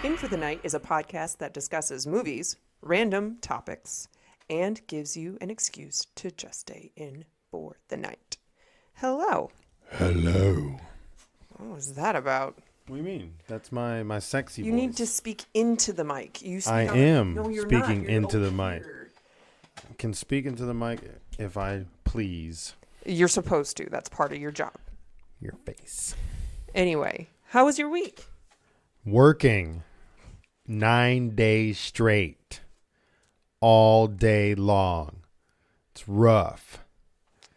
In for the Night is a podcast that discusses movies, random topics, and gives you an excuse to just stay in for the night. Hello. Hello. What was that about? What do you mean? That's my sexy voice. You need to speak into the mic. I am speaking You're into the mic. here. I can speak into the mic if I please. You're supposed to. That's part of your job. Your face. Anyway, how was your week? Working 9 days straight. All day long. It's rough.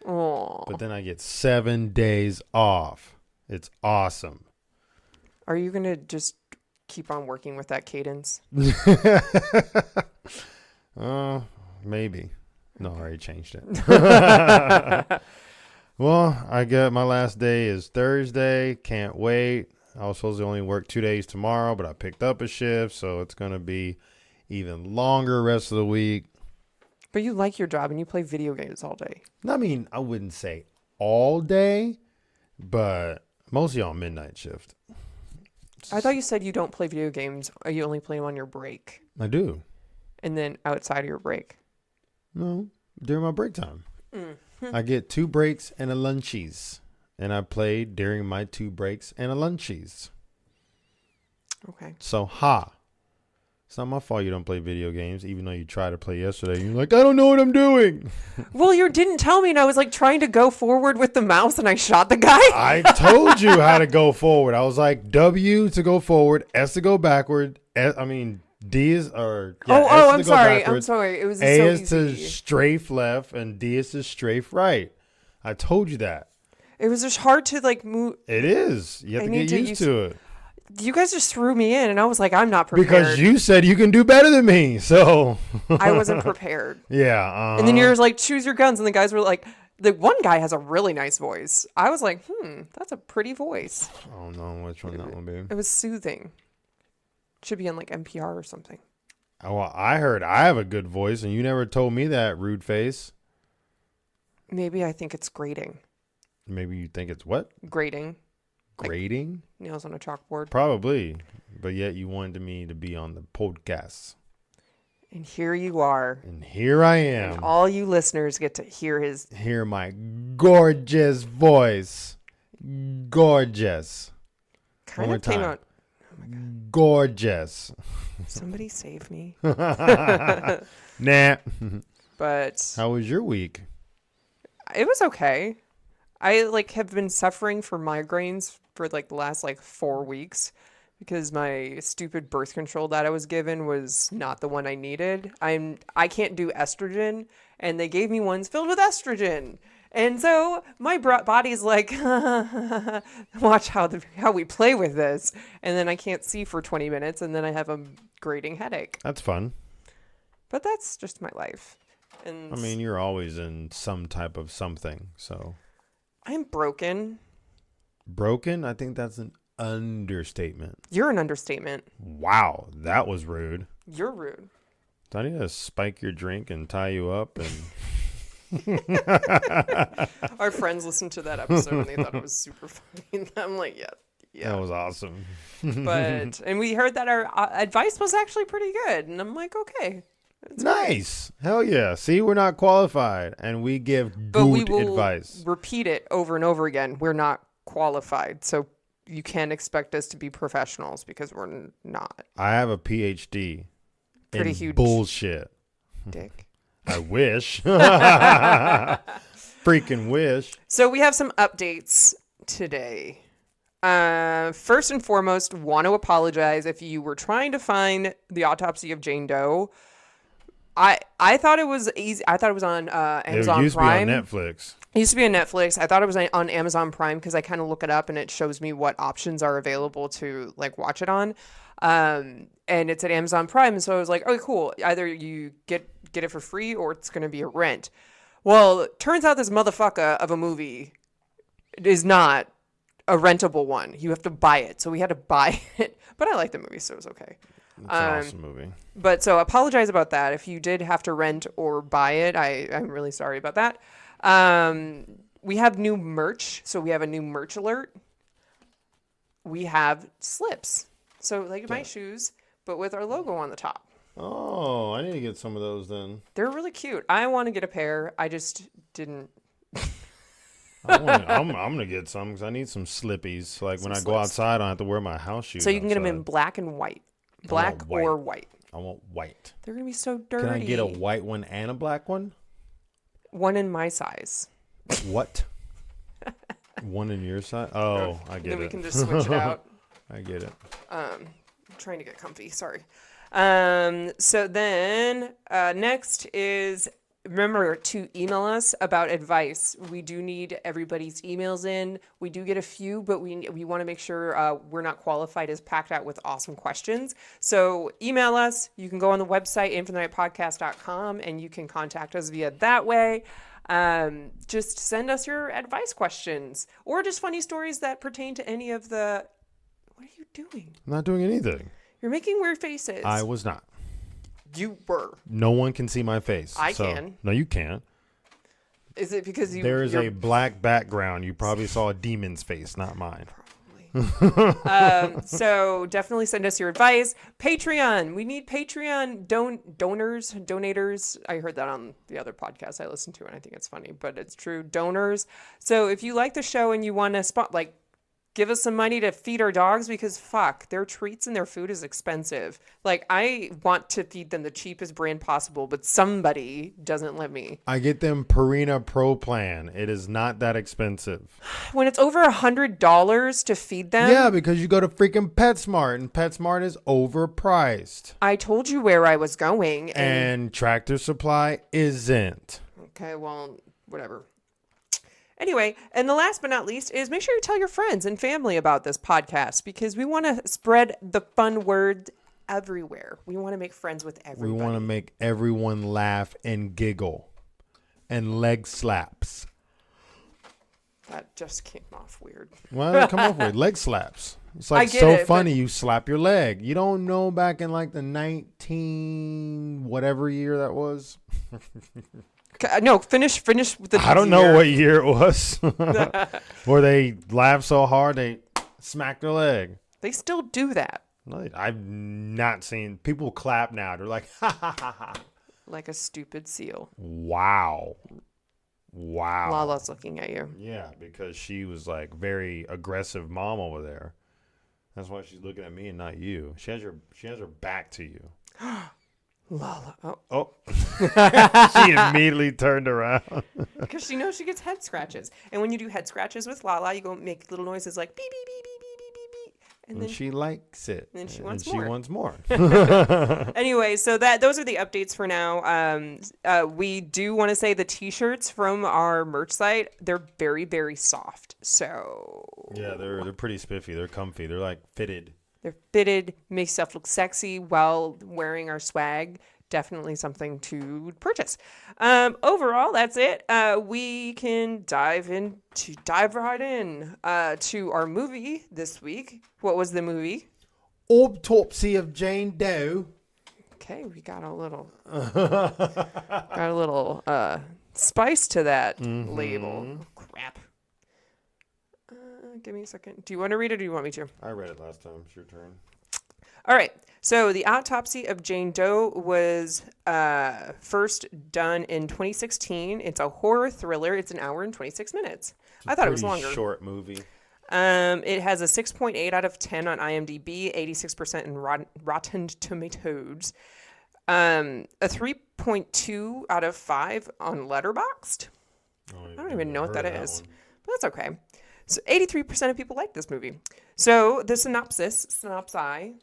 Oh. But then I get 7 days off. It's awesome. Are you going to just keep on working with that cadence? Maybe. No, I already changed it. Well, I get my last day is Thursday. Can't wait. I was supposed to only work 2 days tomorrow, but I picked up a shift, so it's going to be even longer rest of the week. But you like your job and you play video games all day. I mean, I wouldn't say all day, but mostly on midnight shift. I thought you said you don't play video games. Or you only play them on your break. I do. And then outside of your break. No, during my break time. Mm-hmm. I get 2 breaks and a lunchies. And I play during my 2 breaks and a lunchies. Okay. So, it's not my fault you don't play video games, even though you tried to play yesterday. You're like, I don't know what I'm doing. Well, you didn't tell me, and I was like trying to go forward with the mouse, and I shot the guy. I told you how to go forward. I was like, W to go forward, S to go backward. D is, or yeah, S I'm to go sorry. backwards. I'm sorry. It was A so is easy. to strafe left, and D is to strafe right. I told you that. It was just hard to like move. It is. You have to get used to it. You guys just threw me in, and I was like, I'm not prepared. Because you said you can do better than me, so. I wasn't prepared. Yeah. And then you're like, choose your guns, and the guys were like, the one guy has a really nice voice. I was like, that's a pretty voice. I don't know which one that would be. It was soothing. Should be on like NPR or something. Oh, well, I heard I have a good voice, and you never told me that, rude face. Maybe I think it's grating. Maybe you think it's what? Grating. Grading? Like nails on a chalkboard. Probably. But yet you wanted me to be on the podcast. And here you are. And here I am. And all you listeners get to hear my gorgeous voice. Gorgeous. Kind of came out. Gorgeous. Somebody save me. Nah. But how was your week? It was okay. I have been suffering from migraines for the last 4 weeks because my stupid birth control that I was given was not the one I needed. I can't do estrogen, and they gave me ones filled with estrogen. And so my body's like, watch how we play with this. And then I can't see for 20 minutes, and then I have a grating headache. That's fun. But that's just my life. And I mean, you're always in some type of something, so. I'm broken. Broken? I think that's an understatement. You're an understatement. Wow, that was rude. You're rude. Do I need to spike your drink and tie you up? And Our friends listened to that episode and they thought it was super funny. I'm like, yeah. That was awesome. And we heard that our advice was actually pretty good. And I'm like, okay. Nice. Great. Hell yeah. See, we're not qualified and we give but we will advice. Repeat it over and over again. We're not qualified. So you can't expect us to be professionals because we're not. I have a PhD. Pretty in huge bullshit. Dick. I wish. Freaking wish. So we have some updates today. First and foremost, want to apologize if you were trying to find the Autopsy of Jane Doe. I thought it was easy. I thought it was on Amazon Prime. It used to be on Netflix. It used to be on Netflix. I thought it was on Amazon Prime because I kind of look it up and it shows me what options are available to watch it on. And it's at Amazon Prime, and so I was like, oh, cool. Either you get it for free or it's going to be a rent. Well, turns out this motherfucker of a movie is not a rentable one. You have to buy it. So we had to buy it. But I like the movie, so it was okay. It's an awesome movie. But so apologize about that. If you did have to rent or buy it, I'm really sorry about that. We have new merch. So we have a new merch alert. We have slips. So my shoes but with our logo on the top. Oh, I need to get some of those then. They're really cute. I want to get a pair. I just didn't. I'm gonna get some because I need some slippies. Like when I go outside, I don't have to wear my house shoes. So you can get them in outside. black and white. Black or white. I want white. They're going to be so dirty. Can I get a white one and a black one? One in my size. What? One in your size? Oh, I get it. Then we can just switch it out. I get it. I'm trying to get comfy. Sorry. So then next is, remember to email us about advice. We do need everybody's emails in. We do get a few, but we want to make sure we're not qualified as packed out with awesome questions. So email us. You can go on the website, infinitepodcast.com, and you can contact us via that way. Just send us your advice questions or just funny stories that pertain to any of the... What are you doing? I'm not doing anything. You're making weird faces. I was not. You were. No one can see my face. I can. No, you can't. Is it because you... There is a black background. You probably saw a demon's face, not mine. Probably. So definitely send us your advice. Patreon. We need Patreon donators. I heard that on the other podcast I listened to, and I think it's funny, but it's true. Donors. So if you like the show and you want to give us some money to feed our dogs, because fuck, their treats and their food is expensive. Like, I want to feed them the cheapest brand possible, but somebody doesn't let me. I get them Purina Pro plan. It is not that expensive. When it's over $100 to feed them. Yeah, because you go to freaking PetSmart, and PetSmart is overpriced. I told you where I was going. And Tractor Supply isn't. Okay, well, whatever. Anyway, and the last but not least is make sure you tell your friends and family about this podcast, because we want to spread the fun word everywhere. We want to make friends with everybody. We want to make everyone laugh and giggle and leg slaps. That just came off weird. Why did it come off weird? Leg slaps. It's like funny. You slap your leg. You don't know back in like the 19 whatever year that was. No, finish with the... I don't know what year it was. Where they laugh so hard they smack their leg. They still do that. I've not seen people clap now. They're like, ha ha ha ha. Like a stupid seal. Wow. Lala's looking at you. Yeah, because she was like very aggressive mom over there. That's why she's looking at me and not you. She has her back to you. Lala. Oh. She immediately turned around. Because she knows she gets head scratches. And when you do head scratches with Lala, you go make little noises like beep, beep, beep, beep, beep, beep, beep, beep. And then she likes it. And she wants more. Anyway, so those are the updates for now. We do want to say the t-shirts from our merch site, they're very, very soft. So yeah, they're pretty spiffy. They're comfy. They're like fitted. They're fitted, make stuff look sexy while wearing our swag. Definitely something to purchase. Overall, that's it. We can dive right in to our movie this week. What was the movie? Autopsy of Jane Doe. Okay, we got a little spice to that label. Oh, crap. Give me a second. Do you want to read it or do you want me to? I read it last time. It's your turn. All right. So the Autopsy of Jane Doe was first done in 2016. It's a horror thriller. It's an hour and 26 minutes. I thought it was longer. Short movie. It has a 6.8 out of 10 on IMDb, 86% in Rotten Tomatoes, a 3.2 out of 5 on Letterboxd. I don't even know what that is, but that's okay. So 83% of people like this movie. So the synopsis. Synopsi,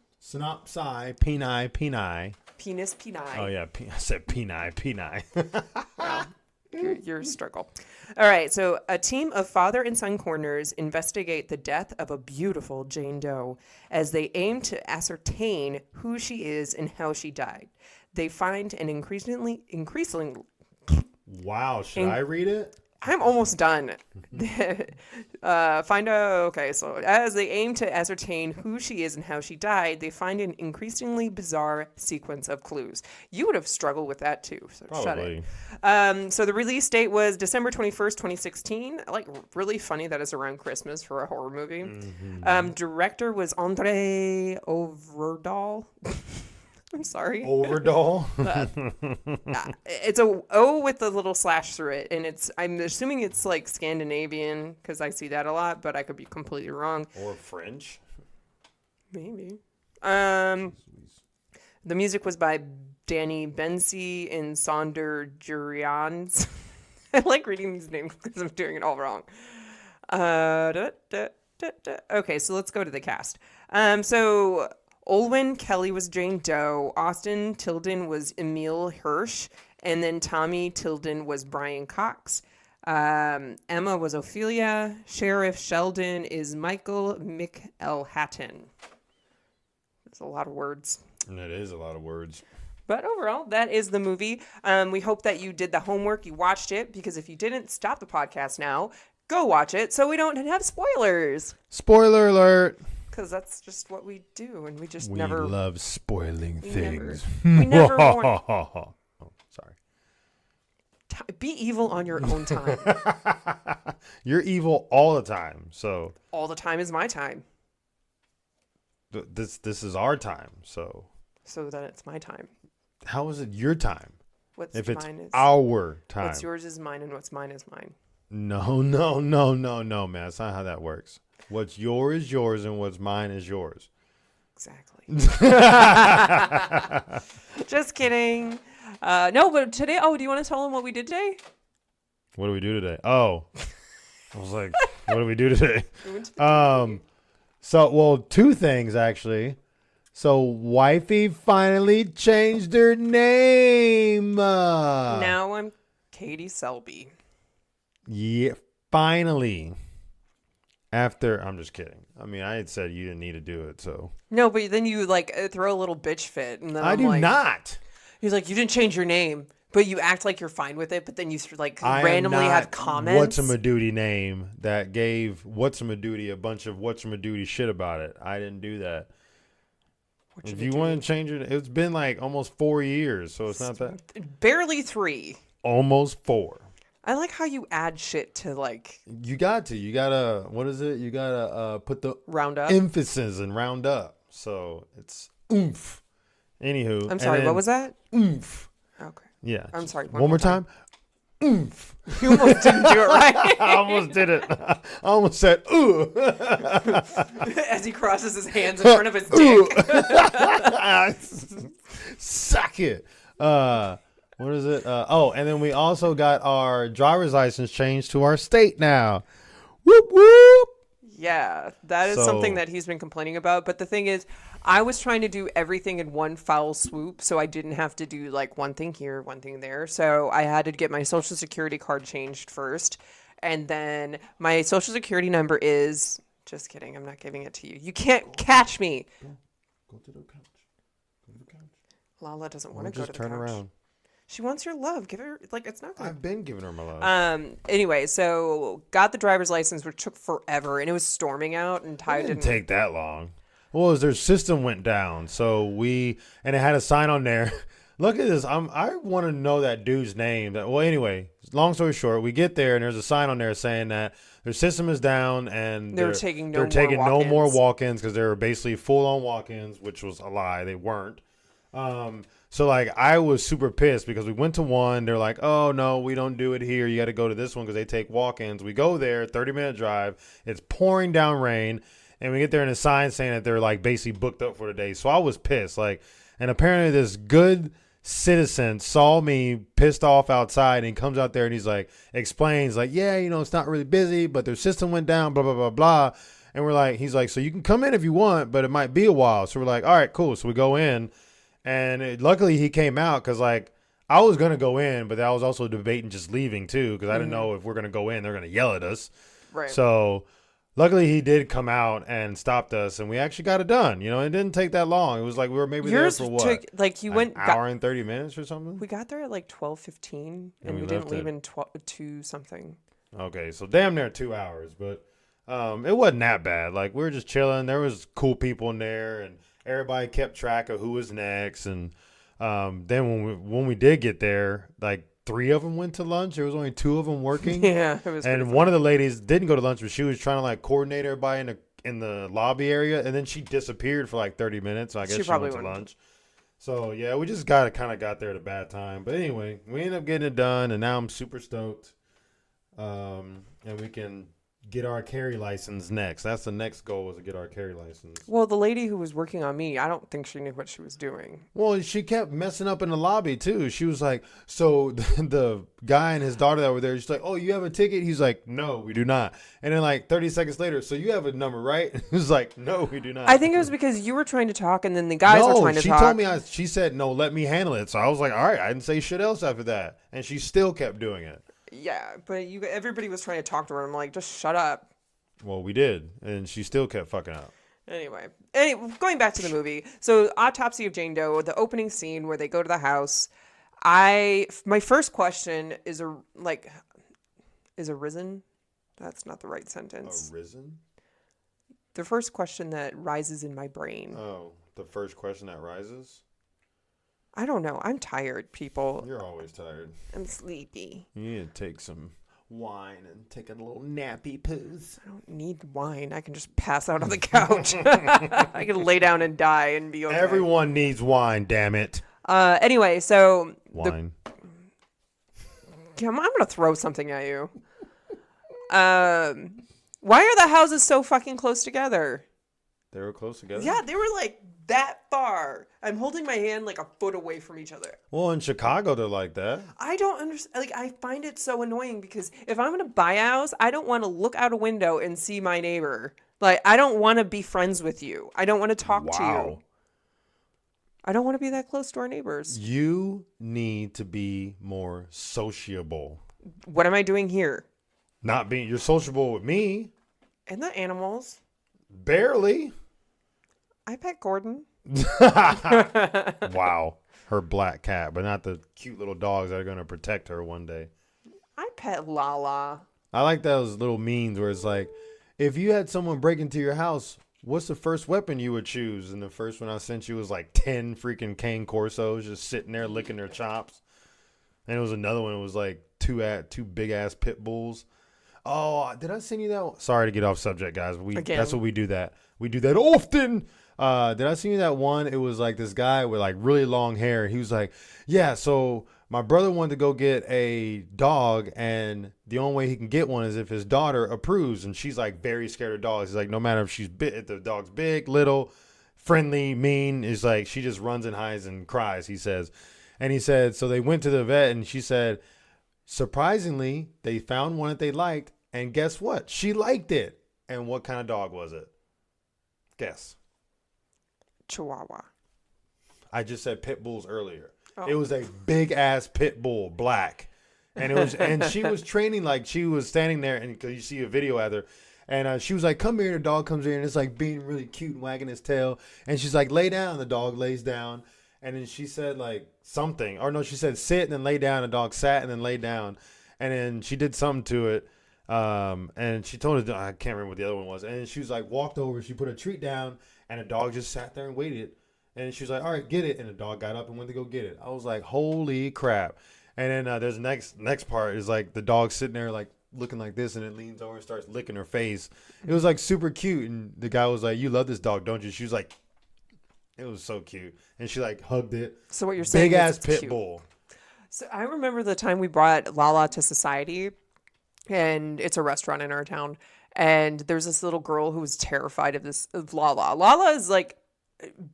peni. Penis, peni. Oh, yeah. I said peni. Well, your struggle. All right. So a team of father and son coroners investigate the death of a beautiful Jane Doe as they aim to ascertain who she is and how she died. They find an increasingly Wow. Should I read it? I'm almost done. Find out. Okay, so as they aim to ascertain who she is and how she died, they find an increasingly bizarre sequence of clues. You would have struggled with that too, so shut it. So the release date was December 21st, 2016. Like, really funny that it's around Christmas for a horror movie. Director was Andre Overdahl. I'm sorry. Overdoll. It's a O with a little slash through it, and I'm assuming it's like Scandinavian because I see that a lot, but I could be completely wrong. Or French. Maybe. The music was by Danny Bensi and Sonder Jurians. I like reading these names because I'm doing it all wrong. Okay, so let's go to the cast. So Olwen Kelly was Jane Doe, Austin Tilden was Emil Hirsch, and then Tommy Tilden was Brian Cox. Emma was Ophelia. Sheriff Sheldon is Michael McElhatton. That's a lot of words. And it is a lot of words. But overall, that is the movie. We hope that you did the homework, you watched it, because if you didn't, stop the podcast now. Go watch it so we don't have spoilers. Spoiler alert. Because that's just what we do, and we We never love spoiling things. we never want. Oh, sorry. Be evil on your own time. You're evil all the time. So All the time is my time, this is our time. So that it's my time. how is it your time? What's If it's mine is our time. what's yours is mine, and what's mine is mine. No, man. That's not how that works. What's yours is yours, and what's mine is yours. Exactly. Just kidding. No, but today. Oh, do you want to tell them what we did today? What do we do today? Oh, I was like, what do we do today? We went to the So, two things actually. So, wifey finally changed her name. Now I'm Katie Selby. Yeah, finally. After, I'm just kidding. I mean, I had said you didn't need to do it, so. No, but then you like throw a little bitch fit, and then I I'm do like, not. He's like, you didn't change your name, but you act like you're fine with it. But then you like I randomly am not have comments. What's-a-ma-duty name that gave What's-a-ma-duty a bunch of What's-a-ma-duty shit about it. I didn't do that. If you want to change it, it's been like almost 4 years, so it's not that. Barely 3. Almost 4. I like how you add shit to like You gotta, what is it? You gotta put the round up. emphasis and round up. So it's oomph. Anywho. I'm sorry, what was that? Oomph. Okay. Yeah. I'm sorry. One more time. Oomph. You almost didn't do it right. I almost did it. I almost said ooh. As he crosses his hands in front of his dick. Suck it. What is it? And then we also got our driver's license changed to our state now. Whoop, whoop. Yeah, that is something that he's been complaining about. But the thing is, I was trying to do everything in one foul swoop, so I didn't have to do like one thing here, one thing there. So I had to get my social security card changed first. And then my social security number is... Just kidding, I'm not giving it to you. You can't catch me. Go to the couch. Go to the couch. Lala doesn't want to go to the just turn couch. around. She wants your love. Give her, like, it's not gonna... I've been giving her my love. Anyway, so got the driver's license, which took forever, and it was storming out, and Ty It didn't take that long. Well, their system went down, and it had a sign on there. Look at this. I want to know that dude's name. Well, anyway, long story short, we get there, and there's a sign on there saying that their system is down, and they're taking no more walk-ins because they were basically full-on walk-ins, which was a lie. They weren't. So, like, I was super pissed because we went to one. They're like, oh, no, we don't do it here. You got to go to this one because they take walk-ins. We go there, 30-minute drive. It's pouring down rain. And we get there and a sign saying that they're, like, basically booked up for the day. So I was pissed. Like, and apparently this good citizen saw me pissed off outside. And he comes out there and he's like, explains, like, yeah, it's not really busy, but their system went down, blah, blah, blah, blah. And we're like, he's like, so you can come in if you want, but it might be a while. So we're like, all right, cool. So we go in. And luckily he came out because, like, I was going to go in, but I was also debating just leaving, too, because I didn't know if we're going to go in, they're going to yell at us. Right. So luckily he did come out and stopped us, and we actually got it done. It didn't take that long. It was like we were maybe Yours there for what? took, like, you went... An hour and 30 minutes or something? We got there at, like, 12:15, and we didn't leave in 2 something. Okay, so damn near 2 hours, but it wasn't that bad. Like we were just chilling. There was cool people in there, and everybody kept track of who was next. And then when we did get there, like 3 of them went to lunch. There was only 2 of them working. Yeah, it was pretty And funny. one of the ladies didn't go to lunch, but she was trying to like coordinate everybody in the lobby area, and then she disappeared for like 30 minutes. So I guess She she probably went to went. lunch. So yeah, we just got there at a bad time. But anyway, we ended up getting it done, and now I'm super stoked. And we can get our carry license next. That's the next goal, is to get our carry license. Well, the lady who was working on me, I don't think she knew what she was doing. Well, she kept messing up in the lobby too. She was like, so the guy and his daughter that were there, she's like, oh, you have a ticket? He's like, no, we do not. And then like 30 seconds later, so you have a number, right? He was like, no, we do not. I think it was because you were trying to talk and then the guys were trying to talk. She told me, she said, no, let me handle it. So I was like, all right, I didn't say shit else after that. And she still kept doing it. Yeah, but everybody was trying to talk to her. And I'm like, just shut up. Well, we did. And she still kept fucking up. Anyway, going back to the movie. So, Autopsy of Jane Doe, the opening scene where they go to the house. My first question is arisen? That's not the right sentence. Arisen? The first question that rises in my brain. Oh, the first question that rises? I don't know. I'm tired, people. You're always tired. I'm sleepy. You need to take some wine and take a little nappy poos. I don't need wine. I can just pass out on the couch. I can lay down and die and be okay. Everyone needs wine, damn it. Anyway, so Wine. I'm gonna throw something at you. Why are the houses so fucking close together? They were close together? Yeah, they were like that far. I'm holding my hand like a foot away from each other. Well, in Chicago, they're like that. I don't understand. Like, I find it so annoying because if I'm going to buy a house, I don't want to look out a window and see my neighbor. Like, I don't want to be friends with you. I don't want to talk to you. I don't want to be that close to our neighbors. You need to be more sociable. What am I doing here? You're sociable with me. And the animals. Barely. I pet Gordon. Wow. Her black cat, but not the cute little dogs that are going to protect her one day. I pet Lala. I like those little memes where it's like, if you had someone break into your house, what's the first weapon you would choose? And the first one I sent you was like 10 freaking cane corsos just sitting there licking their chops. And it was another one. It was like two big ass pit bulls. Oh, did I send you that one? Sorry to get off subject, guys. That's what we do that. We do that often. Did I send you that one? It was like this guy with like really long hair. He was like, yeah, so my brother wanted to go get a dog, and the only way he can get one is if his daughter approves. And she's like very scared of dogs. He's like, no matter if if the dog's big, little, friendly, mean, is like, she just runs and hides and cries, he says. And he said, so they went to the vet, and she said, surprisingly, they found one that they liked. And guess what? She liked it. And what kind of dog was it? Guess. Chihuahua. I just said pit bulls earlier. Oh. It was a big ass pit bull, black. And it was, and she was training, like she was standing there, and cause you see a video of her. And she was like, come here. And the dog comes in, and it's like being really cute and wagging his tail. And she's like, lay down. The dog lays down. And then she said like something, or no, she said sit and then lay down. The dog sat and then laid down. And then she did something to it. And she told us, I can't remember what the other one was. And she was like, walked over, she put a treat down, and the dog just sat there and waited. And she was like, all right, get it. And the dog got up and went to go get it. I was like, holy crap. And then there's the next part is like the dog sitting there like looking like this, and it leans over and starts licking her face. It was like super cute. And the guy was like, you love this dog, don't you? She was like, it was so cute. And she like hugged it. So what you're saying big is ass it's pit cute. bull. So I remember the time we brought Lala to Society, and it's a restaurant in our town. And there's this little girl who was terrified of Lala. Lala is like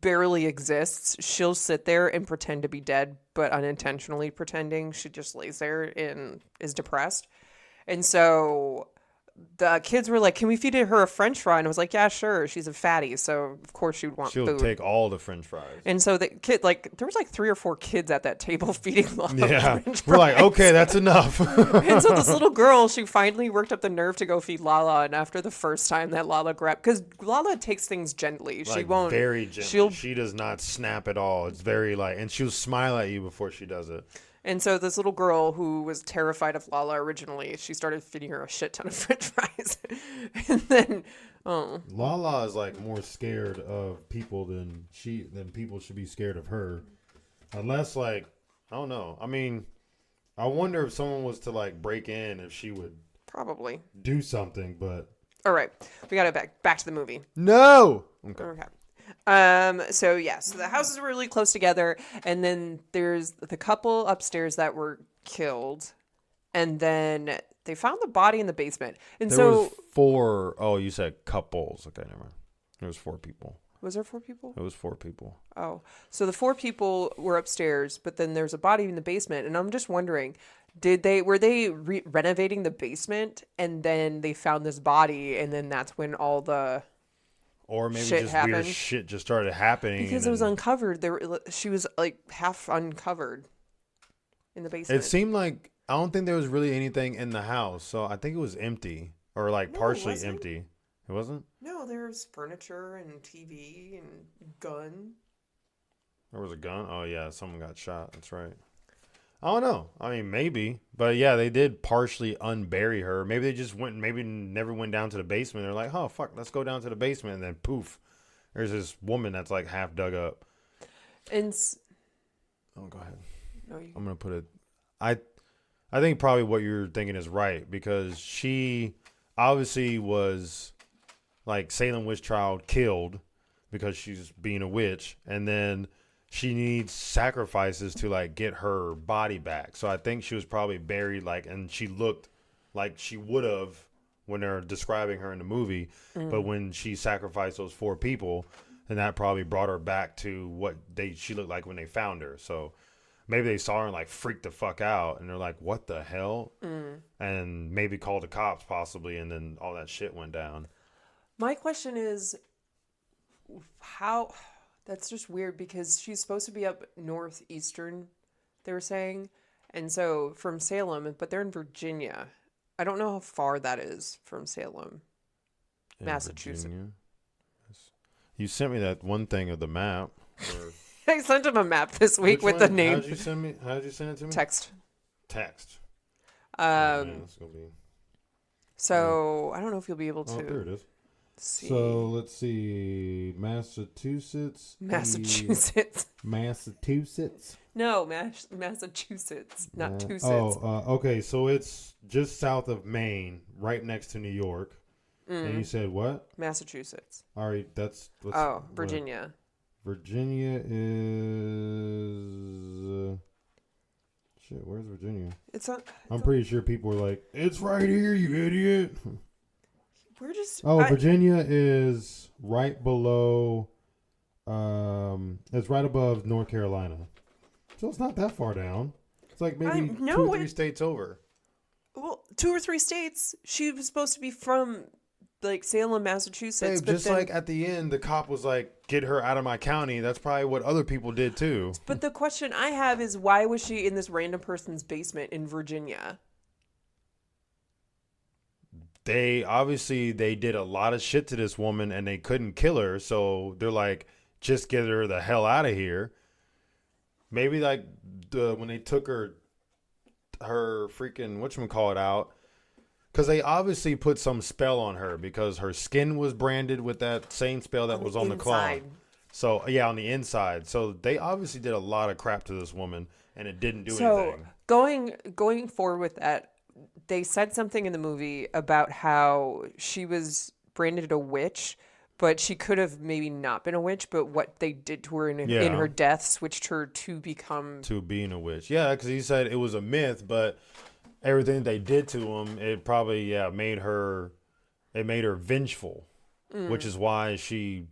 barely exists. She'll sit there and pretend to be dead, but unintentionally pretending. She just lays there and is depressed. And so the kids were like, can we feed her a French fry? And I was like, yeah, sure. She's a fatty, so of course she would want She'll food. take all the French fries. And so the kid, like, there was like 3 or 4 kids at that table feeding Lala Yeah, French fries. we're like, okay, that's enough. And so this little girl, she finally worked up the nerve to go feed Lala. And after the first time that Lala grabbed, because Lala takes things gently. She Like, won't. very gently. She does not snap at all. It's very like, and she'll smile at you before she does it. And so this little girl who was terrified of Lala originally, she started feeding her a shit ton of French fries, and then Lala is like more scared of people than people should be scared of her, unless like I don't know. I mean, I wonder if someone was to like break in, if she would probably do something. But all right, we got to back to the movie. no. Okay. So yes, the houses were really close together, and then there's the couple upstairs that were killed, and then they found the body in the basement. And There so was 4. Oh, you said couples. Okay, never mind. There was 4 people. was there 4 people? It was 4 people. Oh, so the 4 people were upstairs, but then there's a body in the basement, and I'm just wondering, were they renovating the basement, and then they found this body, and then that's when all the Or maybe shit just happened? weird shit just started happening. Because it was uncovered. She was like half uncovered in the basement. It seemed like I don't think there was really anything in the house, so I think it was empty or like No, it partially wasn't. empty. It wasn't? No, there's furniture and TV and gun. There was a gun? Oh yeah, someone got shot. That's right. I don't know. I mean, maybe, but yeah, they did partially unbury her. Maybe they just maybe never went down to the basement. They're like, oh fuck, let's go down to the basement, and then poof, there's this woman that's like half dug up. And Oh, go ahead. no, I'm gonna put it. I think probably what you're thinking is right, because she obviously was like Salem witch child killed because she's being a witch, and then she needs sacrifices to like get her body back. So I think she was probably buried like, and she looked like she would have when they're describing her in the movie, but when she sacrificed those 4 people, then that probably brought her back to what she looked like when they found her. So maybe they saw her and like freaked the fuck out, and they're like, what the hell? And maybe called the cops possibly, and then all that shit went down. my question is, how? That's just weird because she's supposed to be up northeastern, they were saying, and so from Salem, but they're in Virginia. I don't know how far that is from Salem, In Massachusetts. Virginia. You sent me that one thing of the map. I sent him a map this week Which with one? the name. How did you send it to me? Text. Text. Um, Man, that's gonna be... So I don't know if you'll be able to Oh, there it is. see. So let's see, Massachusetts. Massachusetts. Massachusetts. No, Massachusetts, not two sits. Okay. So it's just south of Maine, right next to New York. And you said what? Massachusetts. All right, that's Virginia. Virginia is shit. Where's Virginia? It's on. I'm pretty sure people were like, "It's right here, you idiot." We're just. Virginia is right below. It's right above North Carolina, so it's not that far down. It's like maybe 2 or 3 states over. Well, 2 or 3 states. She was supposed to be from, like, Salem, Massachusetts. Babe, just like at the end, the cop was like, "Get her out of my county." That's probably what other people did too. But the question I have is, why was she in this random person's basement in Virginia? They did a lot of shit to this woman and they couldn't kill her, so they're like, just get her the hell out of here. Maybe like when they took her freaking whatchamacallit out, because they obviously put some spell on her because her skin was branded with that same spell that was on the claw. So yeah, on the inside. So they obviously did a lot of crap to this woman and it didn't do anything. Going forward with that, they said something in the movie about how she was branded a witch, but she could have maybe not been a witch, but what they did to her in her death switched her to being a witch. Yeah, because he said it was a myth, but everything they did to him, it probably made her vengeful, which is why she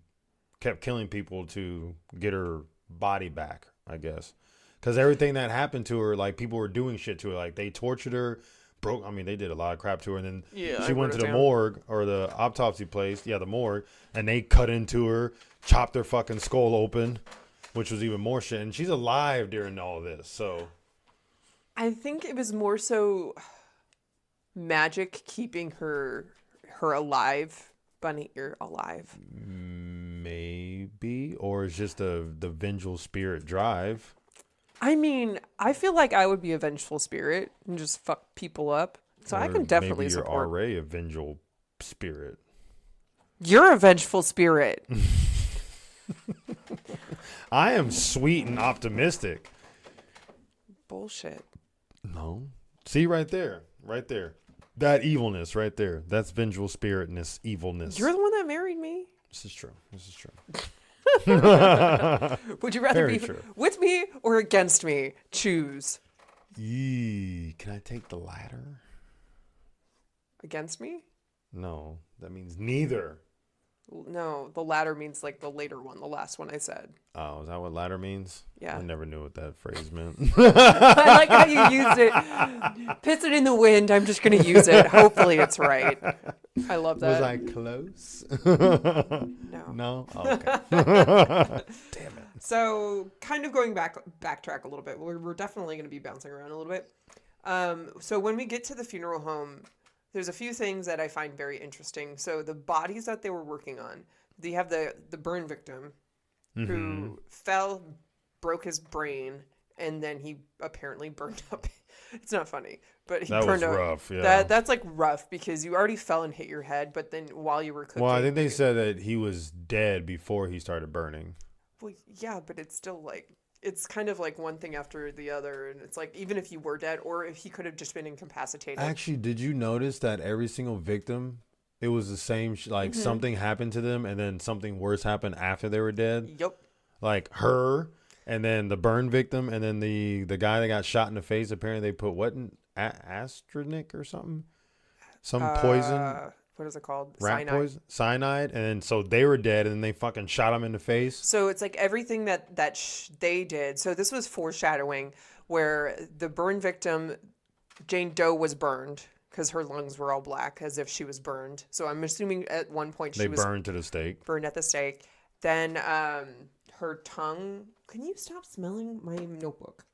kept killing people to get her body back, I guess. Because everything that happened to her, like people were doing shit to her, like they tortured her. They did a lot of crap to her, and then she went to the morgue or the autopsy place, the morgue, and they cut into her, chopped her fucking skull open, which was even more shit. And she's alive during all of this, so I think it was more so magic keeping her alive. Bunny, you're alive. Maybe, or it's just the vengeful spirit drive. I mean, I feel like I would be a vengeful spirit and just fuck people up. So I Or can definitely maybe you're support. already a vengeful spirit. You're a vengeful spirit. I am sweet and optimistic. Bullshit. No. See right there. Right there. That evilness right there. That's vengeful spiritness, evilness. You're the one that married me. This is true. This is true. Would you rather Very be true. with me or against me? Choose. Yee. Can I take the latter? Against me? No. That means neither. No, the latter means like the later one, the last one I said. Oh, is that what latter means? Yeah. I never knew what that phrase meant. I like how you used it. Piss it in the wind. I'm just going to use it. Hopefully it's right. I love that. Was I close? No. No? Oh, okay. Damn it. So kind of going backtrack a little bit. We're definitely going to be bouncing around a little bit. So when we get to the funeral home, there's a few things that I find very interesting. So the bodies that they were working on, they have the burn victim who fell, broke his brain, and then he apparently burned up. It's not funny, but he That burned was up. rough, yeah. That's like rough because you already fell and hit your head, but then while you were cooking. Well, I think they said that he was dead before he started burning. Well, yeah, but it's still like, it's kind of like one thing after the other. And it's like, even if you were dead or if he could have just been incapacitated. Actually, did you notice that every single victim, it was the same, like something happened to them and then something worse happened after they were dead? Yep. Like her, and then the burn victim, and then the guy that got shot in the face. Apparently, they put what in arsenic or something, some poison, What is it called? rat Cyanide. poison, cyanide, and then so they were dead, and then they fucking shot him in the face. So it's like everything that they did. So this was foreshadowing where the burn victim, Jane Doe, was burned because her lungs were all black as if she was burned. So I'm assuming at one point she They was burned to the stake. burned at the stake. Then her tongue. Can you stop smelling my notebook?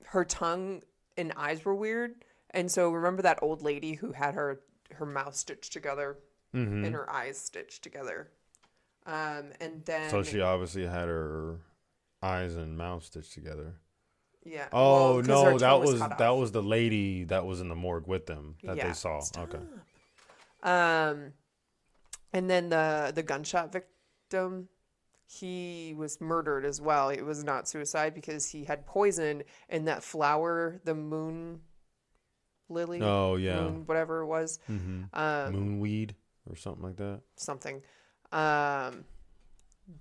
Her tongue and eyes were weird. And so remember that old lady who had her mouth stitched together and her eyes stitched together. And then So she obviously had her eyes and mouth stitched together. yeah. Oh well, 'cause her no, tongue that cut off. was the lady that was in the morgue with them that Yeah. they saw. Stop. Okay. And then the gunshot victim, he was murdered as well. It was not suicide because he had poison in that flower, the moon lily. Oh yeah. Moon, whatever it was. Moonweed or something like that. Something.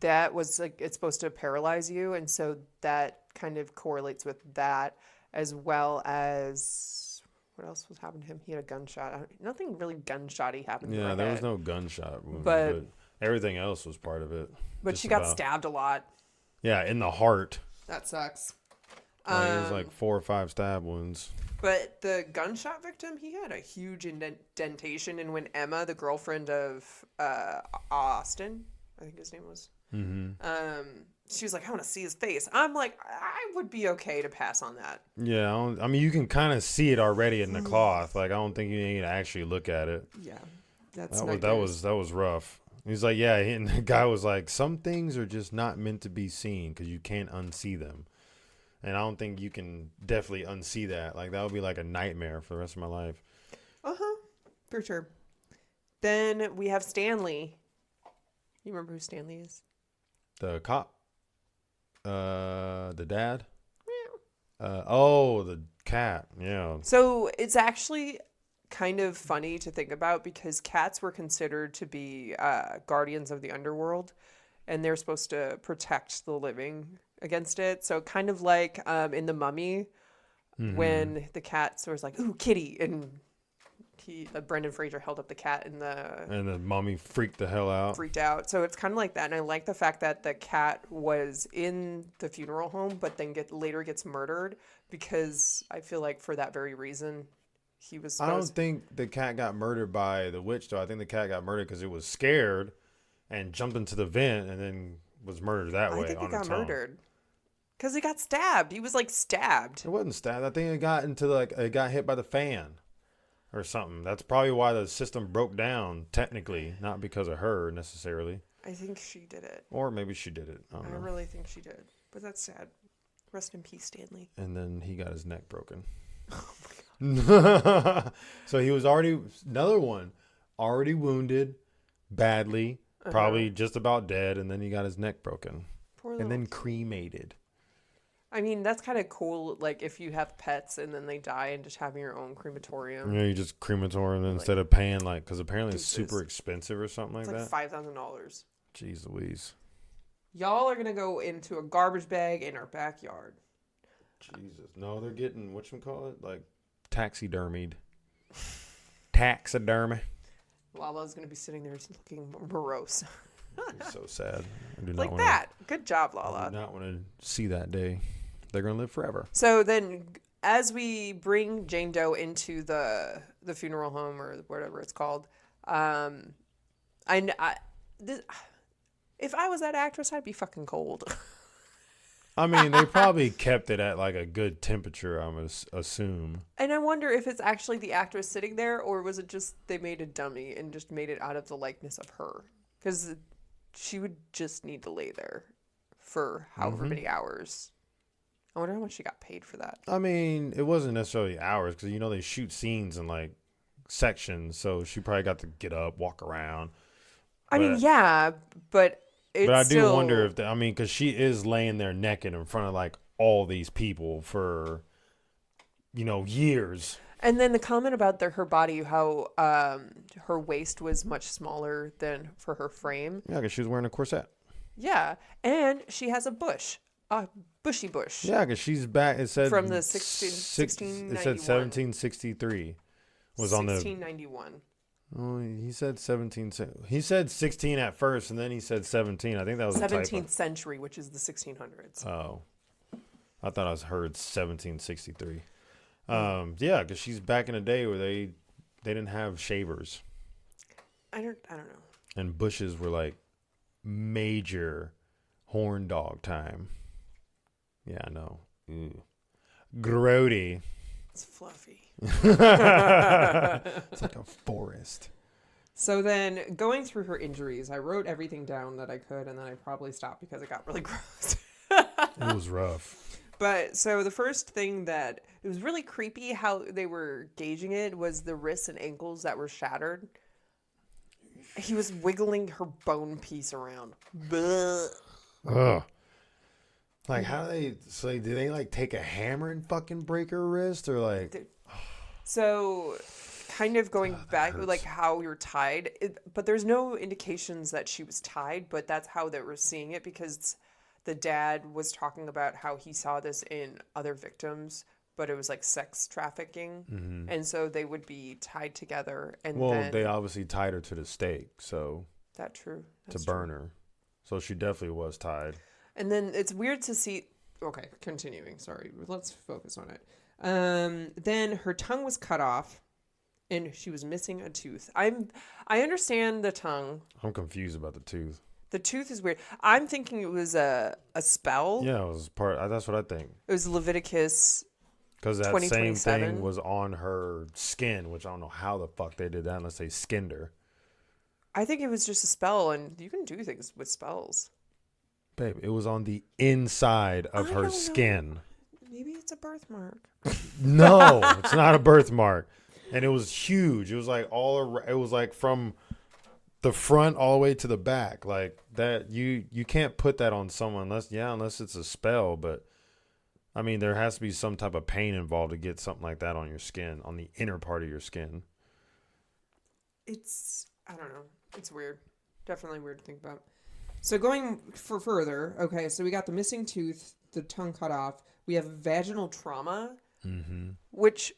That was like, it's supposed to paralyze you, and so that kind of correlates with that, as well as what else was happening to him? He had a gunshot. Nothing really gunshotty happened. Yeah, to there my was head. no gunshot wound, But- but everything else was part of it. But Just she got about. stabbed a lot. Yeah, in the heart. That sucks. Like, it was like 4 or 5 stab wounds. But the gunshot victim, he had a huge indentation. And when Emma, the girlfriend of Austin, I think his name was, she was like, I want to see his face. I'm like, I would be okay to pass on that. Yeah, I mean, you can kind of see it already in the cloth. Like, I don't think you need to actually look at it. Yeah, that's That was rough. He's like, yeah, and the guy was like, some things are just not meant to be seen because you can't unsee them. And I don't think you can definitely unsee that. Like, that would be like a nightmare for the rest of my life. for sure. Then we have Stanley. You remember who Stanley is? The cop. The dad. The cat. Yeah. So it's actually kind of funny to think about because cats were considered to be guardians of the underworld, and they're supposed to protect the living against it. So kind of like in The Mummy, when the cat was like, "Ooh, kitty," and Brendan Fraser held up the cat and the mummy freaked the hell out. freaked out. So it's kind of like that. And I like the fact that the cat was in the funeral home, but then later gets murdered, because I feel like for that very reason, he was I don't supposed. think the cat got murdered by the witch, though. I think the cat got murdered because it was scared and jumped into the vent and then was murdered that way. I think on he got its own. murdered because he got stabbed. He was like stabbed. It wasn't stabbed. I think it got it got hit by the fan or something. That's probably why the system broke down, technically, not because of her necessarily. I think she did it. Or maybe she did it. I don't I know. really think she did. But that's sad. Rest in peace, Stanley. And then he got his neck broken. Oh my God. So he was another one, already wounded badly, probably just about dead, and then he got his neck broken. Poor and then little- cremated. I mean, that's kind of cool. Like if you have pets and then they die and just having your own crematorium. You just crematorium Like, instead of paying because apparently it's deuces. super expensive or something like It's that. like $5,000. Jeez Louise. Y'all are gonna go into a garbage bag in our backyard. Jesus. No, they're getting, whatchamacallit? Like taxidermied. Taxidermy. Lala's gonna be sitting there looking morose. It's so sad. I do not Like wanna, that. Good job, I Lala. do not want to see that day. They're going to live forever. So then, as we bring Jane Doe into the funeral home or whatever it's called, if I was that actress, I'd be fucking cold. I mean, they probably kept it at like a good temperature, I'm going to assume. And I wonder if it's actually the actress sitting there, or was it just they made a dummy and just made it out of the likeness of her? Because she would just need to lay there for however many hours. I wonder how much she got paid for that. I mean, it wasn't necessarily hours because, they shoot scenes in like sections. So she probably got to get up, walk around. I mean, yeah, but it's But I do still... wonder if, because she is laying there naked in front of like all these people for, years. And then the comment about her body, how her waist was much smaller than for her frame. Yeah, because she was wearing a corset. Yeah, and she has a bush. A bushy bush. Yeah, because she's back. It said From the It said 1691. 1763 was on the. 1691. Oh, he said 17. He said 16 at first, and then he said 17. I think that was a typo. 17th century, which is the 1600s. Oh, I thought I heard 1763. Yeah, because she's back in a day where they didn't have shavers. I don't know. And bushes were like major horn dog time. Yeah, I know. Ew. Grody. It's fluffy. It's like a forest. So then, going through her injuries, I wrote everything down that I could, and then I probably stopped because it got really gross. It was rough. But so the first thing that it was really creepy how they were gauging it was the wrists and ankles that were shattered. He was wiggling her bone piece around. Blech. Ugh. Like, how do they, do they like take a hammer and fucking break her wrist or like? So kind of going back, hurts. like how you're tied, but there's no indications that she was tied, but that's how they were seeing it because the dad was talking about how he saw this in other victims, but it was like sex trafficking. Mm-hmm. And so they would be tied together. And Well, then, they obviously tied her to the stake, so that's true. to burn her. So she definitely was tied. And then it's weird to see. Okay, continuing. Sorry, let's focus on it. Then her tongue was cut off, and she was missing a tooth. I understand the tongue. I'm confused about the tooth. The tooth is weird. I'm thinking it was a spell. Yeah, it was that's what I think. It was Leviticus. Because that same 2027. thing was on her skin, which I don't know how the fuck they did that unless they skinned her. I think it was just a spell, and you can do things with spells. Babe, it was on the inside of I her don't skin. know. Maybe it's a birthmark. No, it's not a birthmark. And it was huge. It was like it was like from the front all the way to the back. Like that you can't put that on someone unless it's a spell, but I mean there has to be some type of pain involved to get something like that on your skin, on the inner part of your skin. I don't know. It's weird. Definitely weird to think about. So going for further, okay, so we got the missing tooth, the tongue cut off. We have vaginal trauma, which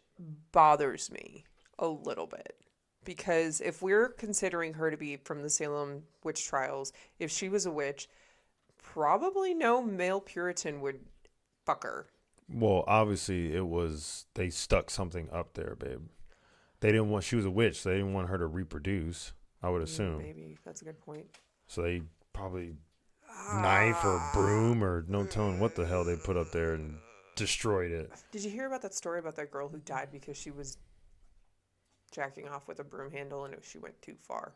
bothers me a little bit. Because if we're considering her to be from the Salem witch trials, if she was a witch, probably no male Puritan would fuck her. Well, obviously they stuck something up there, babe. They didn't want, she was a witch, so they didn't want her to reproduce, I would assume. Maybe. That's a good point. So they probably knife or broom or no telling what the hell they put up there and destroyed it. Did you hear about that story about that girl who died because she was jacking off with a broom handle and she went too far?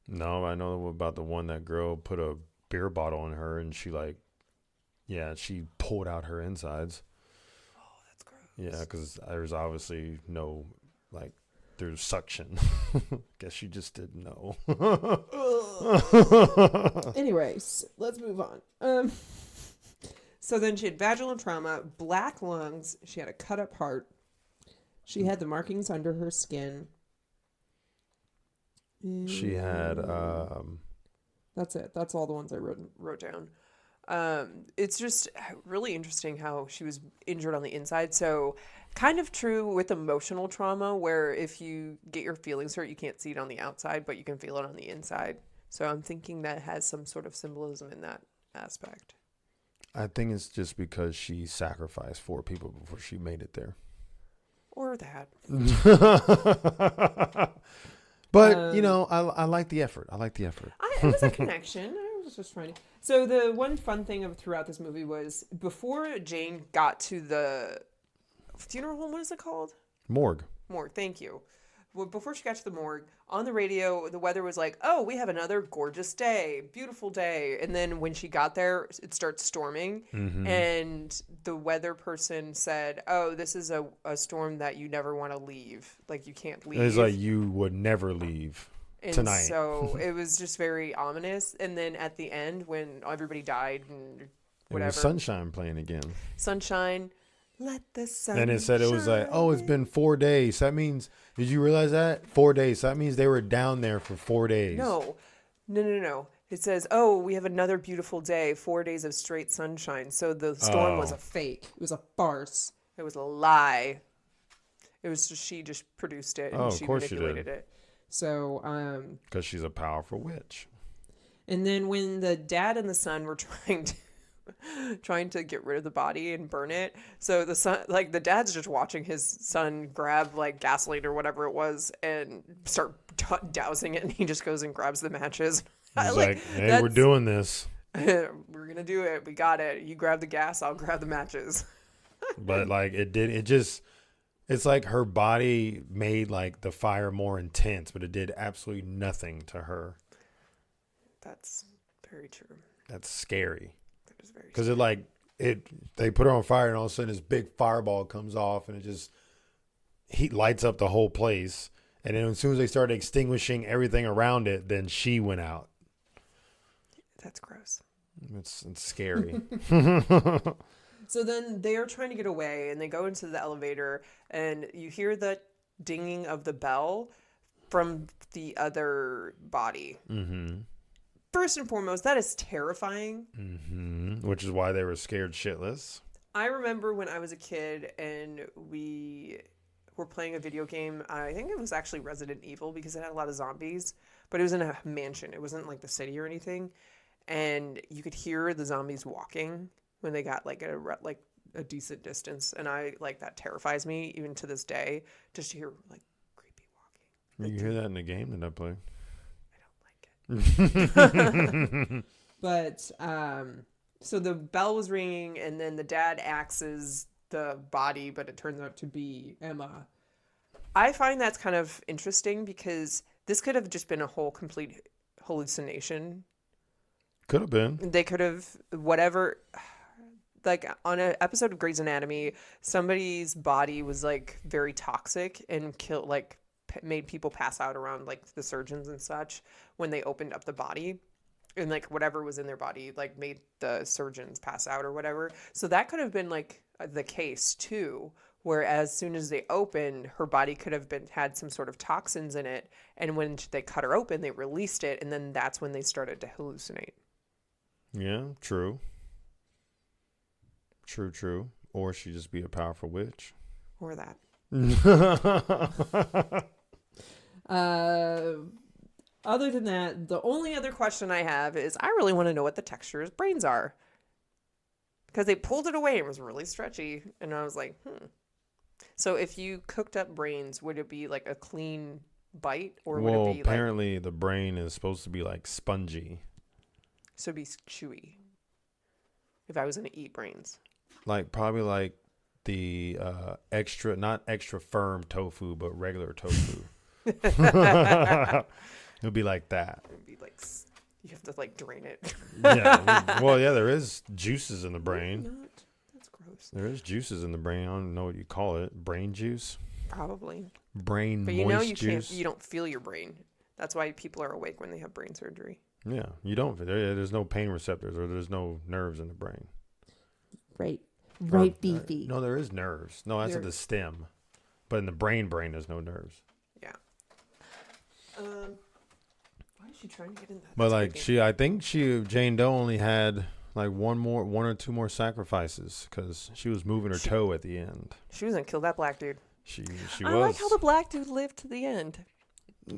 No, I know about the one that girl put a beer bottle in her and she like Yeah, she pulled out her insides. Oh, that's gross. Yeah, because there's obviously no, like, there's suction. Guess she just didn't know. Anyways, let's move on. So then she had vaginal trauma, black lungs. She had a cut up heart. She had the markings under her skin. She had That's it. That's all the ones I wrote down. It's just really interesting how she was injured on the inside. So kind of true with emotional trauma, where if you get your feelings hurt, you can't see it on the outside, but you can feel it on the inside. So I'm thinking that has some sort of symbolism in that aspect. I think it's just because she sacrificed 4 people before she made it there. Or that. But, you know, I like the effort. It was a connection. I was just trying to. So the one fun thing throughout this movie was before Jane got to the funeral home, what is it called? Morgue. Thank you. Well, before she got to the morgue, on the radio, the weather was like, oh, we have another gorgeous day, beautiful day. And then when she got there, it starts storming. Mm-hmm. And the weather person said, oh, this is a storm that you never want to leave. Like, you can't leave. It's like you would never leave tonight. So it was just very ominous. And then at the end, when everybody died and whatever. It was sunshine playing again. Sunshine. Let the sun And it said it was like, oh, it's been 4 days. That means, did you realize that? 4 days. So that means they were down there for 4 days. No. It says, oh, we have another beautiful day, 4 days of straight sunshine. So the storm was a fake. It was a farce. It was a lie. It was just, she just produced it and she manipulated it. So, because she's a powerful witch. And then when the dad and the son were trying to get rid of the body and burn it. So the son, like the dad's just watching his son grab like gasoline or whatever it was and start dousing it, and he just goes and grabs the matches. He's like, hey, we're doing this. We're gonna do it. We got it. You grab the gas, I'll grab the matches. But like it's like her body made like the fire more intense, but it did absolutely nothing to her. That's very true. That's scary. Because they put her on fire, and all of a sudden this big fireball comes off, and it just lights up the whole place. And then as soon as they started extinguishing everything around it, then she went out. That's gross. It's scary. So then they are trying to get away, and they go into the elevator, and you hear the dinging of the bell from the other body. Mm-hmm. First and foremost, that is terrifying. Mm-hmm. Which is why they were scared shitless. I remember when I was a kid and we were playing a video game. I think it was actually Resident Evil because it had a lot of zombies, but it was in a mansion. It wasn't like the city or anything. And you could hear the zombies walking when they got like a decent distance. And that terrifies me even to this day, just to hear like creepy walking. You hear that in the game that I play? But so the bell was ringing, and then the dad axes the body, but it turns out to be Emma. I find that's kind of interesting because this could have just been a whole complete hallucination. Could have been. They could have whatever. Like on an episode of Grey's Anatomy, somebody's body was like very toxic and made people pass out around like the surgeons and such when they opened up the body, and like whatever was in their body like made the surgeons pass out or whatever. So that could have been like the case too, where as soon as they opened, her body could have had some sort of toxins in it, and when they cut her open, they released it, and then that's when they started to hallucinate. Yeah, true. Or she'd just be a powerful witch. Or that. Other than that, the only other question I have is I really want to know what the texture of brains are. Because they pulled it away and it was really stretchy. And I was like, So if you cooked up brains, would it be like a clean bite? Or would it be apparently the brain is supposed to be like spongy. So it'd be chewy. If I was going to eat brains. Like probably like the not extra firm tofu, but regular tofu. It'll be like that. It'd be like You have to like drain it. Yeah. Well, yeah, there is juices in the brain. Not. That's gross. There is juices in the brain. I don't know what you call it. Brain juice? Probably. Brain But moist you juice? can't. You don't feel your brain. That's why people are awake when they have brain surgery. Yeah, you don't. There's no pain receptors or there's no nerves in the brain. Right. Or, Right, Fifi. no, there is nerves. No, that's at the stem. But in the brain, there's no nerves. Yeah. Why is she trying to get in that? But That's like I think Jane Doe only had like one or two more sacrifices because she was moving her toe at the end. She was gonna kill that black dude. She I was. like how the black dude lived to the end.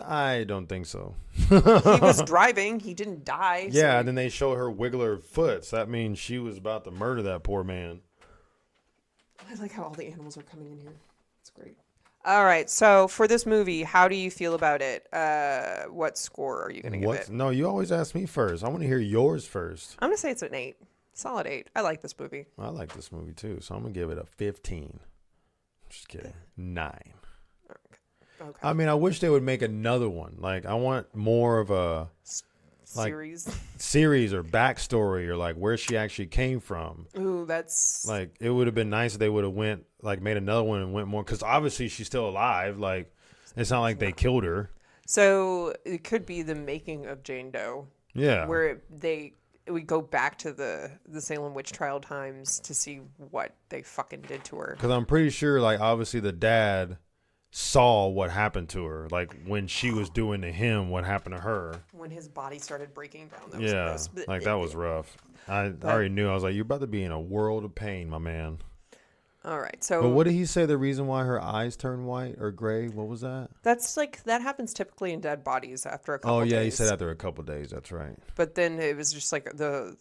I don't think so. He was driving. He didn't die. Yeah, so and then they show her wiggle her foot. So that means she was about to murder that poor man. I like how all the animals are coming in here. It's great. All right. So for this movie, how do you feel about it? What score are you gonna give it? No, you always ask me first. I want to hear yours first. I'm gonna say it's an 8. Solid 8. I like this movie. I like this movie too, so I'm gonna give it a 15. Just kidding. 9. Okay. I mean, I wish they would make another one. Like, I want more of a like, series or backstory or like where she actually came from. Ooh, that's like it would have been nice if they would have made another one and went more because obviously she's still alive. Like, it's not like they killed her. So it could be the making of Jane Doe. Yeah, where we go back to the Salem witch trial times to see what they fucking did to her. because I'm pretty sure like obviously the dad saw what happened to her, like when she was doing to him what happened to her. When his body started breaking down. That Yeah, was gross. like that was rough. I already knew. I was like, you're about to be in a world of pain, my man. All right, so But what did he say the reason why her eyes turned white or gray? What was that? that's like that happens typically in dead bodies after a couple days. Oh yeah, he said after a couple days. That's right. But then it was just like the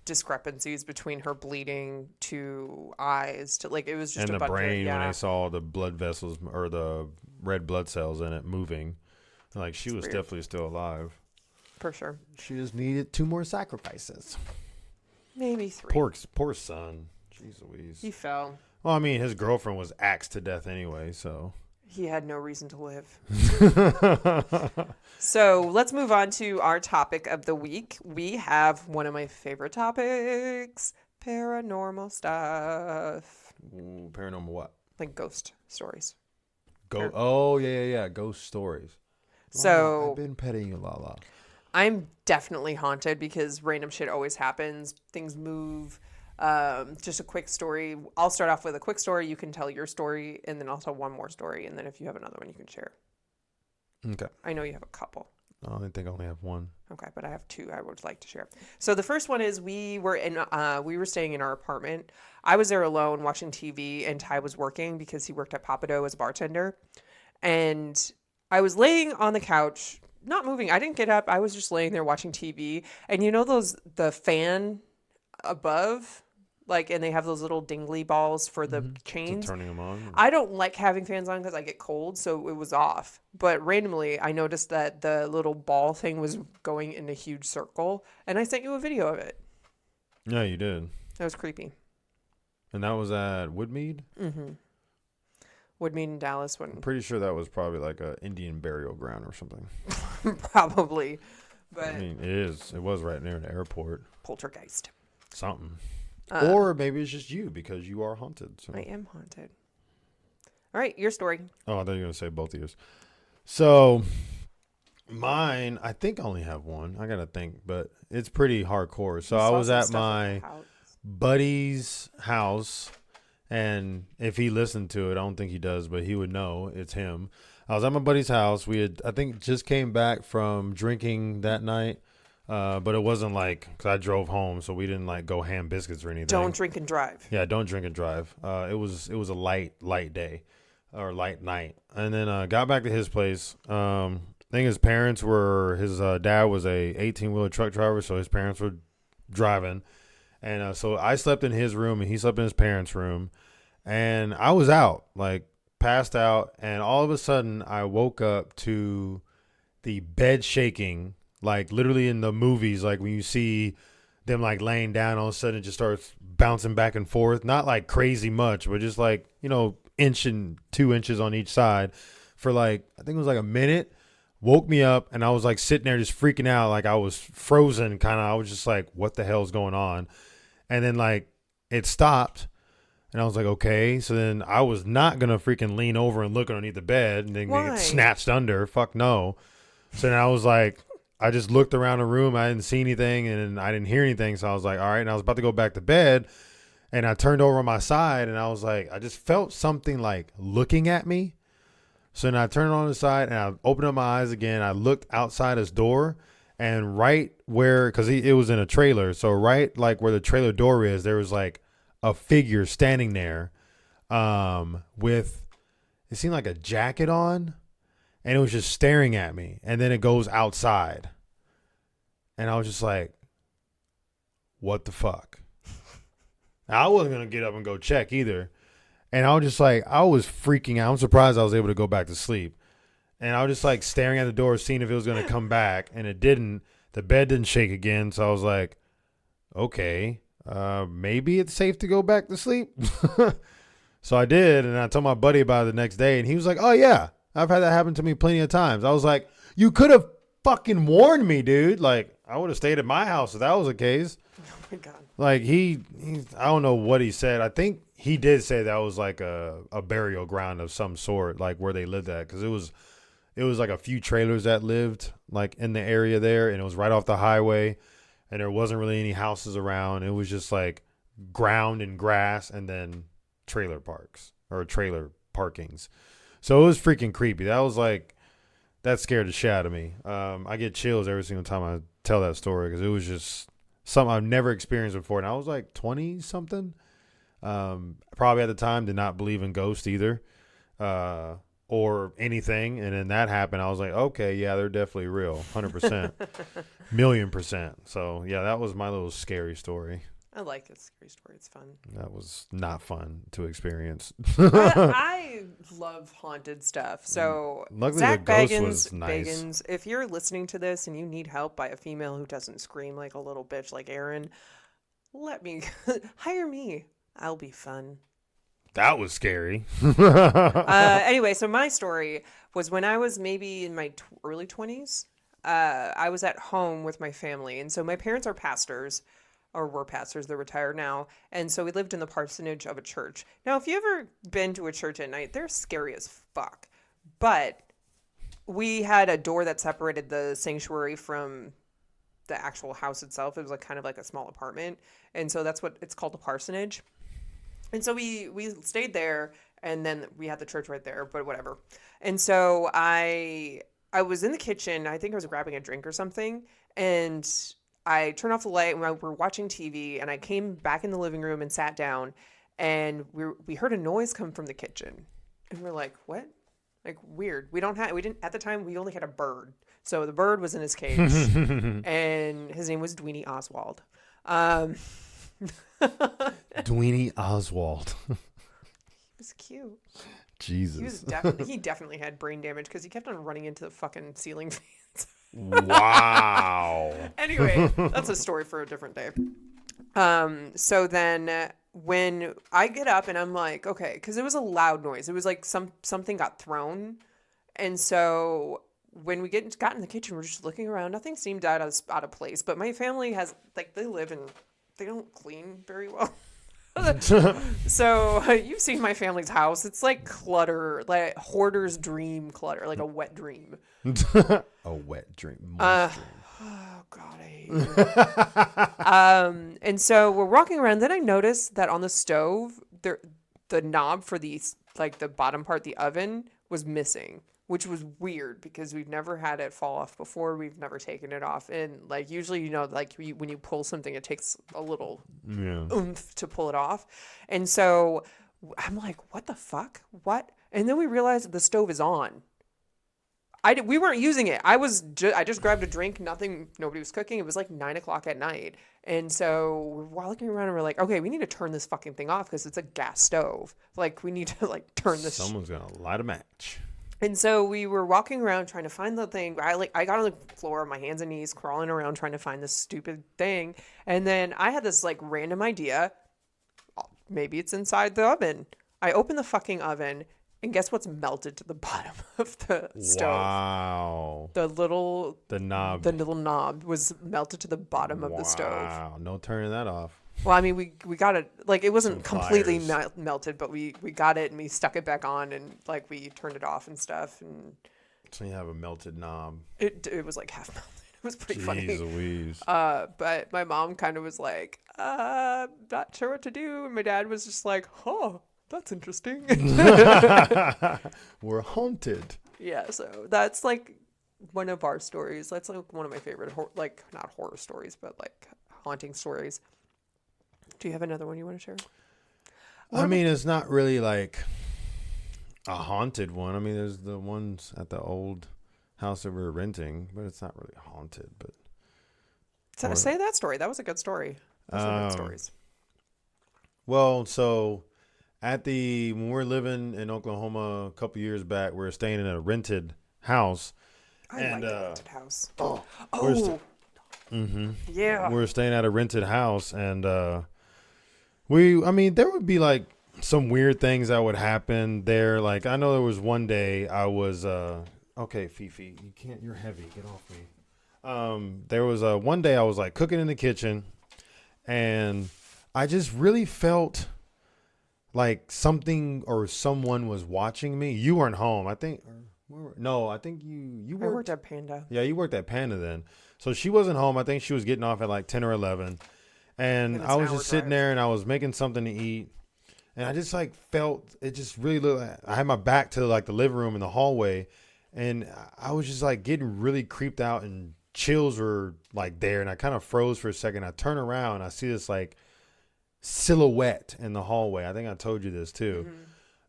discrepancies between her bleeding to eyes to like it was just And a the bunch brain of, when they saw the blood vessels or the red blood cells in it moving, like she was weird. definitely still alive. for sure. She just needed 2 more sacrifices. Maybe 3. Poor son. Jeez Louise. He fell. Well, I mean, his girlfriend was axed to death anyway, so. He had no reason to live. So let's move on to our topic of the week. We have one of my favorite topics, paranormal stuff. Ooh, paranormal what? Like ghost stories. Oh, yeah. Ghost stories. So I've been petting you, Lala. I'm definitely haunted because random shit always happens. Things move. Just a quick story. I'll start off with a quick story. You can tell your story, and then I'll tell one more story. And then if you have another one, you can share. Okay. I know you have a couple. I think I only have one. Okay, but I have 2 I would like to share. So the first one is we were staying in our apartment. I was there alone watching TV, and Ty was working because he worked at Papado as a bartender. And I was laying on the couch, not moving. I didn't get up. I was just laying there watching TV. And you know the fan above, like, and they have those little dingly balls for the chains. So turning them on. I don't like having fans on because I get cold, so it was off. But randomly, I noticed that the little ball thing was going in a huge circle, and I sent you a video of it. Yeah, you did. That was creepy. And that was at Woodmead? Mm-hmm. Woodmead in Dallas when I'm pretty sure that was probably like a Indian burial ground or something. probably, but I mean, it is. It was right near the airport. poltergeist. Something. Or maybe it's just you because you are haunted. So. I am haunted. All right, your story. Oh, I thought you were going to say both of yours. So, mine, I think I only have one. I got to think, but it's pretty hardcore. So, I was at my buddy's house, and if he listened to it, I don't think he does, but he would know it's him. I was at my buddy's house. We had, I think, just came back from drinking that night. But it wasn't like, because I drove home, so we didn't like go ham biscuits or anything. Don't drink and drive. Yeah, don't drink and drive. It was a light day or light night. And then got back to his place. I think his parents were, his dad was a 18-wheeler truck driver, so his parents were driving. And so I slept in his room and he slept in his parents' room. And I was out, like passed out. And all of a sudden I woke up to the bed shaking. Like literally in the movies, like when you see them like laying down, all of a sudden it just starts bouncing back and forth. Not like crazy much, but just like, 1 and 2 inches on each side for like, I think it was like a minute woke me up, and I was like sitting there just freaking out, like I was frozen kind of. I was just like, what the hell's going on? And then like it stopped, and I was like, okay. So then I was not going to freaking lean over and look underneath the bed and then Why? get snatched under. Fuck no. So then I was like, I just looked around the room. I didn't see anything and I didn't hear anything. So I was like, all right. And I was about to go back to bed, and I turned over on my side, and I was like, I just felt something like looking at me. So then I turned on the side, and I opened up my eyes again. I looked outside his door, and right where, because it was in a trailer. So right like where the trailer door is, there was like a figure standing there with, it seemed like a jacket on, and it was just staring at me. And then it goes outside, and I was just like, what the fuck? I wasn't going to get up and go check either. And I was just like, I was freaking out. I'm surprised I was able to go back to sleep. And I was just like staring at the door, seeing if it was going to come back, and it didn't. The bed didn't shake again. So I was like, okay. Maybe it's safe to go back to sleep. So I did, and I told my buddy about it the next day, and he was like, oh yeah, I've had that happen to me plenty of times. I was like, you could have fucking warned me, dude. Like, I would have stayed at my house if that was the case. Oh my God. Like he I don't know what he said. I think he did say that was like a burial ground of some sort, like where they lived at, because it was like a few trailers that lived like in the area there, and it was right off the highway. And there wasn't really any houses around. It was just like ground and grass, and then trailer parks or trailer parkings. So it was freaking creepy. That was like, that scared the shit out of me. I get chills every single time I tell that story, because it was just something I've never experienced before. And I was like 20 something. Probably at the time did not believe in ghosts either, or anything. And then that happened. I was like, okay, yeah, they're definitely real. 100%. $1,000,000%. So yeah, that was my little scary story. I like a scary story. It's fun. That was not fun to experience. I love haunted stuff. So Luckily, Zach the ghost Baggins, was nice. Baggins, if you're listening to this and you need help by a female who doesn't scream like a little bitch like Aaron, let me hire me. I'll be fun. That was scary. Anyway, so my story was when I was maybe in my early 20s. I was at home with my family. And so my parents are pastors, or were pastors. They're retired now. And so we lived in the parsonage of a church. Now, if you've ever been to a church at night, they're scary as fuck. But we had a door that separated the sanctuary from the actual house itself. It was like kind of like a small apartment. And so that's what it's called, the parsonage. And so we stayed there, and then we had the church right there, but whatever. And so I was in the kitchen. I think I was grabbing a drink or something, and I turned off the light, and we were watching TV, and I came back in the living room and sat down, and we heard a noise come from the kitchen, and we're like, what? Like, weird. We didn't, at the time, we only had a bird. So the bird was in his cage, and his name was Dweenie Oswald. Dweenie Oswald. He was cute. Jesus. He definitely had brain damage because he kept on running into the fucking ceiling fans. Wow. Anyway, that's a story for a different day. So then when I get up and I'm like, okay, because it was a loud noise. It was like something got thrown. And so when we got in the kitchen, we're just looking around. Nothing seemed out of place. But my family has, like, they don't clean very well. So you've seen my family's house. It's like clutter, like hoarder's dream clutter, like a wet dream. A wet dream. Oh God, I hate it. And so we're walking around. Then I noticed that on the stove, the knob for the bottom part, the oven, was missing, which was weird because we've never had it fall off before. We've never taken it off. And like usually, like when you pull something, it takes a little oomph to pull it off. And so I'm like, what the fuck? What? And then we realized that the stove is on. We weren't using it. I just grabbed a drink. Nobody was cooking. It was like 9:00 at night. And so we're walking around and we're like, okay, we need to turn this fucking thing off because it's a gas stove. Like, we need to like turn this. Someone's going to light a match. And so we were walking around trying to find the thing. I got on the floor on my hands and knees, crawling around trying to find this stupid thing. And then I had this like random idea. Maybe it's inside the oven. I open the fucking oven, And guess what's melted to the bottom of the stove? Wow. The little The knob. the little knob was melted to the bottom of the stove. Wow. No turning that off. Well, I mean, we got it, like, it wasn't Some completely pliers. melted, but we got it and we stuck it back on and, like, we turned it off and stuff. And So you have a melted knob. it was, like, half melted. It was pretty funny. Jeez Louise. But my mom kind of was like, not sure what to do. And my dad was just like, oh, that's interesting. We're haunted. Yeah, so that's, like, one of our stories. That's, like, one of my favorite, like, not horror stories, but, like, haunting stories. Do you have another one you want to share? I mean, it's not really like a haunted one. I mean, there's the ones at the old house that we were renting, but it's not really haunted. But Say that story. That was a good story. Those are good stories. well, so when we were living in Oklahoma a couple years back, we were staying in a rented house. I like the rented house. Mm-hmm. Yeah. We were staying at a rented house, and I mean, there would be like some weird things that would happen there. Like, I know there was one day I was, okay, Fifi, you're heavy, get off me. There was one day I was like cooking in the kitchen, and I just really felt like something or someone was watching me. You weren't home, I think. No, I think you worked. I worked at Panda. Yeah, you worked at Panda then. So she wasn't home. I think she was getting off at like 10 or 11. And I was just sitting there and I was making something to eat. And I just like felt it just really looked like I had my back to like the living room and the hallway. And I was just like getting really creeped out and chills were like there. And I kind of froze for a second. I turn around and I see this like silhouette in the hallway. I think I told you this too.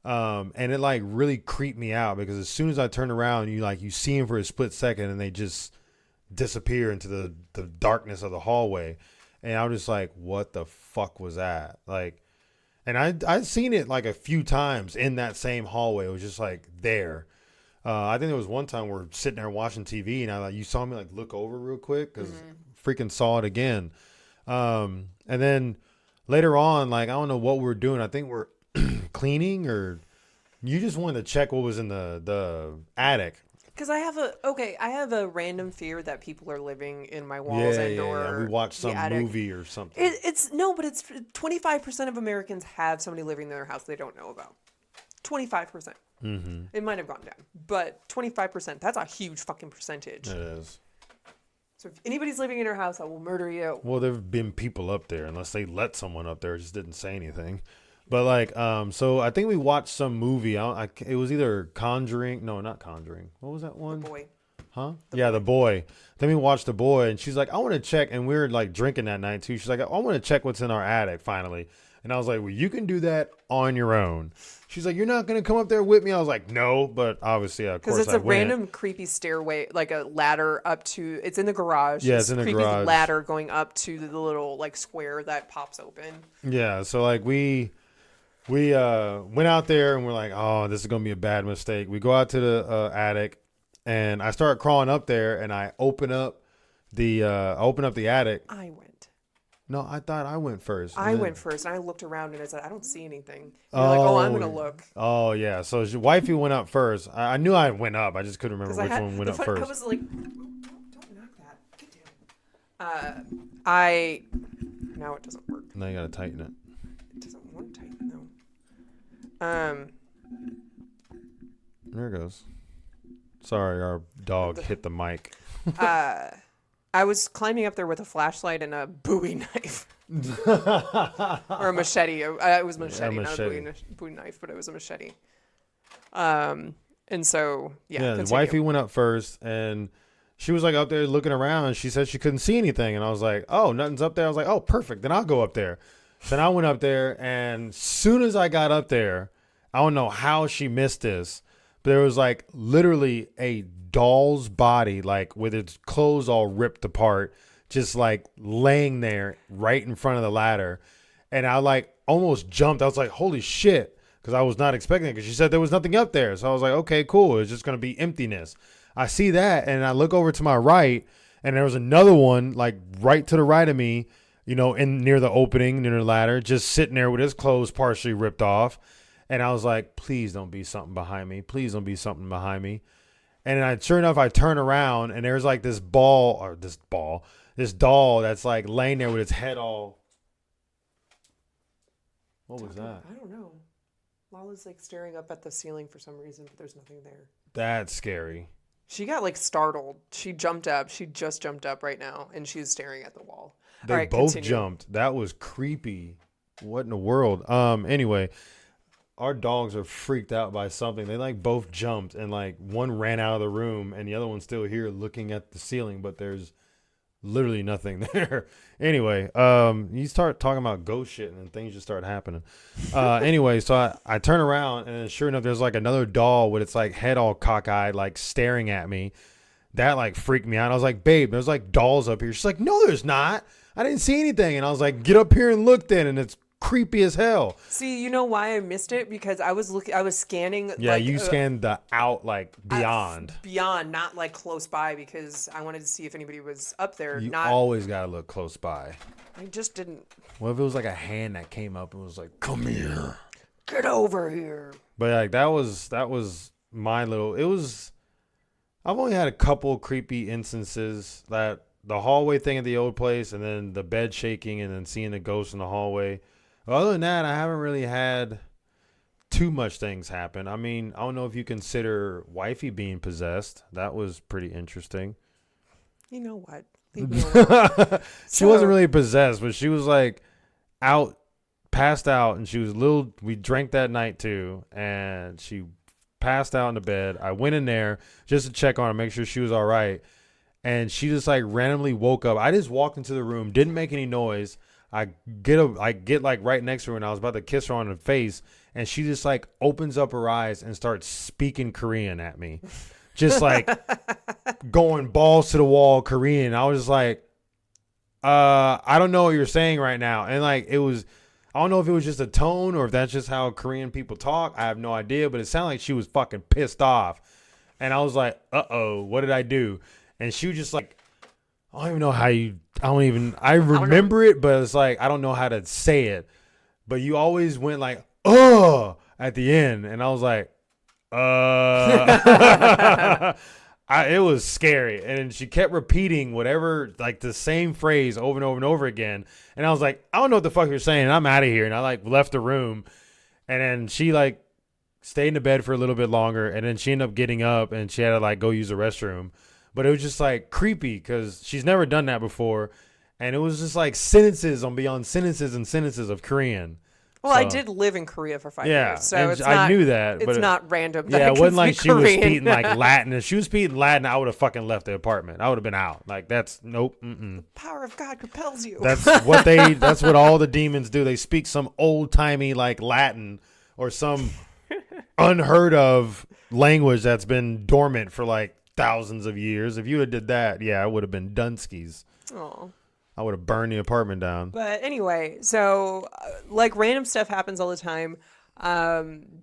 Mm-hmm. And it like really creeped me out because as soon as I turned around, you see him for a split second and they just disappear into the darkness of the hallway. And I was just like, what the fuck was that? Like, and I'd seen it like a few times in that same hallway. It was just like there. I think there was one time we're sitting there watching TV and you saw me like look over real quick because freaking saw it again. And then later on, like, I don't know what we're doing. I think we're cleaning or you just wanted to check what was in the attic. Because I have a random fear that people are living in my walls Yeah. We watched some movie or something. It's 25% of Americans have somebody living in their house they don't know about. 25%. Mm-hmm. It might have gone down, but 25%. That's a huge fucking percentage. It is. So if anybody's living in your house, I will murder you. Well, there've been people up there, unless they let someone up there, just didn't say anything. But like, so I think we watched some movie. It was either Conjuring. No, not Conjuring. What was that one? The Boy. Huh? The Boy. Then we watched The Boy, and she's like, I want to check. And we were like drinking that night too. She's like, I want to check what's in our attic finally. And I was like, well, you can do that on your own. She's like, you're not going to come up there with me? I was like, no, but obviously, of course, because it's a random creepy stairway, like a ladder up to. It's in the garage. Yeah, it's in the creepy garage. Ladder going up to the little like square that pops open. Yeah, so like we went out there and we're like, oh, this is gonna be a bad mistake. We go out to the attic, and I start crawling up there, and I open up the attic. I went. No, I thought I went first. I went first, and I looked around, and I said, I don't see anything. And you're like, oh, I'm gonna look. Oh yeah, so wifey went up first. I knew I went up. I just couldn't remember which one went up first. I was like, don't knock that. Get down. Now it doesn't work. Now you gotta tighten it. It doesn't want to tighten though. There it goes. Sorry, our dog hit the mic. I was climbing up there with a flashlight and a Bowie knife. Or a machete. It was machete, not a Bowie knife, but it was a machete. And so, yeah. The wifey went up first, and she was like up there looking around, and she said she couldn't see anything. And I was like, oh, nothing's up there. I was like, oh, perfect. Then I'll go up there. Then I went up there, and as soon as I got up there, I don't know how she missed this, but there was like literally a doll's body, like with its clothes all ripped apart, just like laying there right in front of the ladder. And I like almost jumped. I was like, holy shit. Because I was not expecting it, because she said there was nothing up there. So I was like, okay, cool. It's just going to be emptiness. I see that, and I look over to my right, and there was another one like right to the right of me, near the opening, near the ladder, just sitting there with his clothes partially ripped off. And I was like, please don't be something behind me. Please don't be something behind me. And then sure enough, I turn around and there's like this doll that's like laying there with its head all. What was that? I don't know. Lala's like staring up at the ceiling for some reason, but there's nothing there. That's scary. She got like startled. She jumped up. She just jumped up right now, and she's staring at the wall. They All right, both continue. jumped. That was creepy. What in the world? Anyway, our dogs are freaked out by something. They like both jumped and like one ran out of the room and the other one's still here looking at the ceiling, but there's literally nothing there. Anyway, you start talking about ghost shit and then things just start happening. Anyway, so I turn around and sure enough, there's like another doll with its like head all cockeyed, like staring at me. That like freaked me out. I was like, babe, there's like dolls up here. She's like, no, there's not. I didn't see anything. And I was like, get up here and look then. And it's creepy as hell. See, you know why I missed it? Because I was scanning. Yeah, like, you scanned the out like beyond. Beyond, not like close by, because I wanted to see if anybody was up there. You Not. always gotta look close by. I just didn't. What if it was like a hand that came up and was like, come here. Get over here. But like that was my little. It was. I've only had a couple creepy instances, that the hallway thing at the old place, and then the bed shaking, and then seeing the ghost in the hallway. Other than that, I haven't really had too much things happen. I mean, I don't know if you consider wifey being possessed. That was pretty interesting. You know what? Leave me alone. She wasn't really possessed, but she was like passed out, and she was little. We drank that night too, and she passed out in the bed. I went in there just to check on her, make sure she was all right, and she just like randomly woke up. I just walked into the room, didn't make any noise. I get like right next to her, and I was about to kiss her on the face, and she just like opens up her eyes and starts speaking Korean at me, just like going balls to the wall Korean. I was just like, I don't know what you're saying right now, and like it was. I don't know if it was just a tone or if that's just how Korean people talk. I have no idea, but it sounded like she was fucking pissed off. And I was like, uh-oh, what did I do? And she was just like, I don't even know how you, I remember it, but it's like, I don't know how to say it. But you always went like, oh, at the end. And I was like, it was scary. And she kept repeating whatever, like the same phrase over and over and over again. And I was like, I don't know what the fuck you're saying. I'm out of here. And I like left the room. And then she like stayed in the bed for a little bit longer. And then she ended up getting up and she had to like go use the restroom. But it was just like creepy because she's never done that before. And it was just like sentences on beyond sentences and sentences of Korean. Well, I did live in Korea for 5 years, so it's I not, knew that. It's but not random. Yeah, it wasn't like she was Korean. speaking like Latin. If she was speaking Latin, I would have fucking left the apartment. I would have been out. Like that's nope. Mm-mm. Power of God compels you. That's what all the demons do. They speak some old timey like Latin or some unheard of language that's been dormant for like thousands of years. If you had did that, yeah, I would have been Dunskies. Oh. I would have burned the apartment down. But anyway, so like random stuff happens all the time.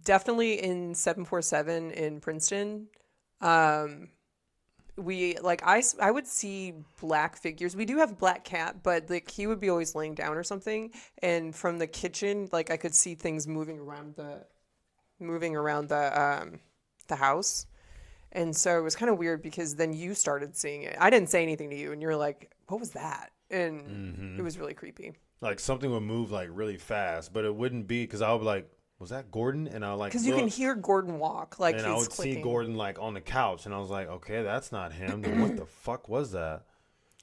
Definitely in 747 in Princeton. We like I would see black figures. We do have a black cat, but like he would be always laying down or something. And from the kitchen, like I could see things moving around the house. And so it was kind of weird because then you started seeing it. I didn't say anything to you, and you're like, "What was that?" And it was really creepy. Like something would move like really fast, but it wouldn't be because I would be like, "Was that Gordon?" And I like because you can hear Gordon walk, like and he's I would clicking. see Gordon like on the couch, and I was like, "Okay, that's not him." Then what the fuck was that?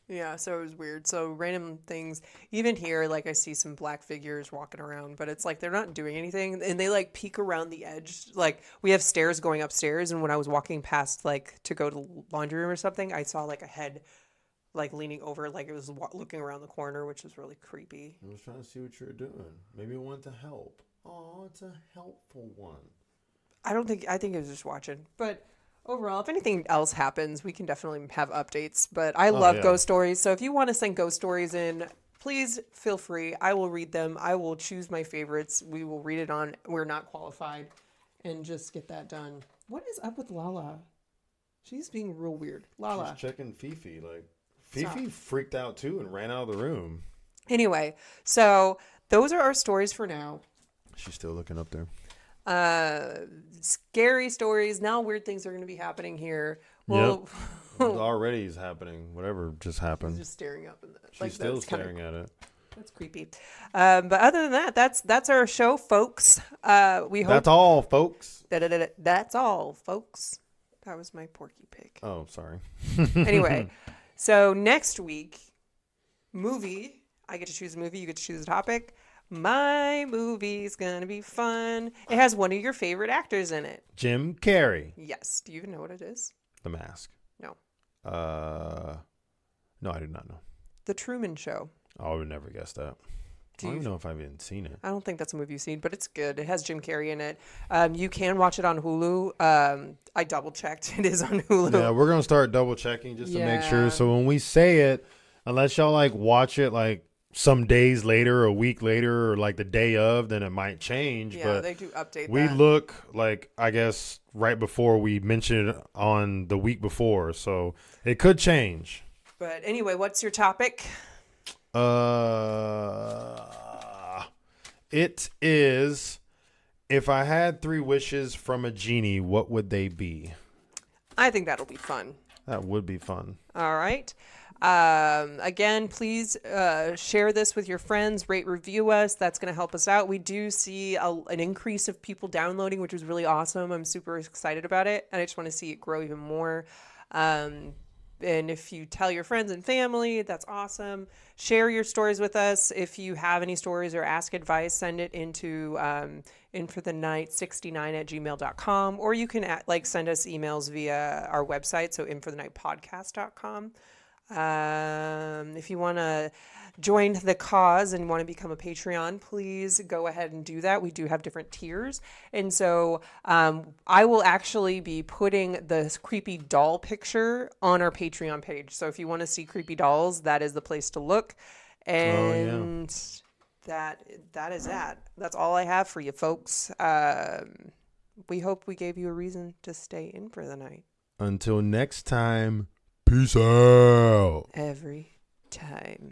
Yeah, so it was weird. So random things, even here, like I see some black figures walking around, but it's like they're not doing anything, and they like peek around the edge. Like we have stairs going upstairs, and when I was walking past, like to go to laundry room or something, I saw like a head, like leaning over, like it was looking around the corner, which was really creepy. I was trying to see what you were doing. Maybe it wanted to help. Oh, it's a helpful one. I think it was just watching, but. Overall, if anything else happens, we can definitely have updates. But I love ghost stories. So if you want to send ghost stories in, please feel free. I will read them. I will choose my favorites. We will read it on We're Not Qualified and just get that done. What is up with Lala? She's being real weird. Lala. She's checking Fifi. Like Fifi freaked out too and ran out of the room. Anyway, so those are our stories for now. She's still looking up there. Scary stories. Now weird things are going to be happening here. Yep. Well, It already is happening. Whatever just he's happened. just staring up in the She's still staring at it. That's creepy. But other than that, that's our show, folks. We hope That's all, folks. that's all, folks. That was my Porky Pig. Oh, sorry. Anyway, so next week, movie. I get to choose a movie. You get to choose a topic. My movie's gonna be fun. It has one of your favorite actors in it. Jim Carrey. Yes. Do you even know what it is? The Mask. No. No, I do not know. The Truman Show. I would never guess that. I don't even know if I've even seen it. I don't think that's a movie you've seen, but it's good. It has Jim Carrey in it. You can watch it on Hulu. I double checked. It is on Hulu. Yeah, we're gonna start double checking just to make sure. Yeah. So when we say it, unless y'all like watch it like some days later, a week later, or like the day of, then it might change. Yeah, but they do update we that. look like, I guess, right before we mentioned it on the week before, so it could change. But anyway, what's your topic? It is, if I had 3 wishes from a genie, what would they be? I think that'll be fun. That would be fun. All right. Again, please share this with your friends, rate, review us. That's going to help us out. We do see an increase of people downloading, which is really awesome. I'm super excited about it, and I just want to see it grow even more. And if you tell your friends and family, that's awesome. Share your stories with us. If you have any stories or ask advice, send it into inforthenight69@gmail.com, or you can send us emails via our website, so inforthenightpodcast.com. If you want to join the cause and want to become a Patreon, please go ahead and do that. We do have different tiers. And so I will actually be putting the creepy doll picture on our Patreon page. So if you want to see creepy dolls, that is the place to look. And that is that. That's all I have for you, folks. We hope we gave you a reason to stay in for the night. Until next time, peace out. Every time.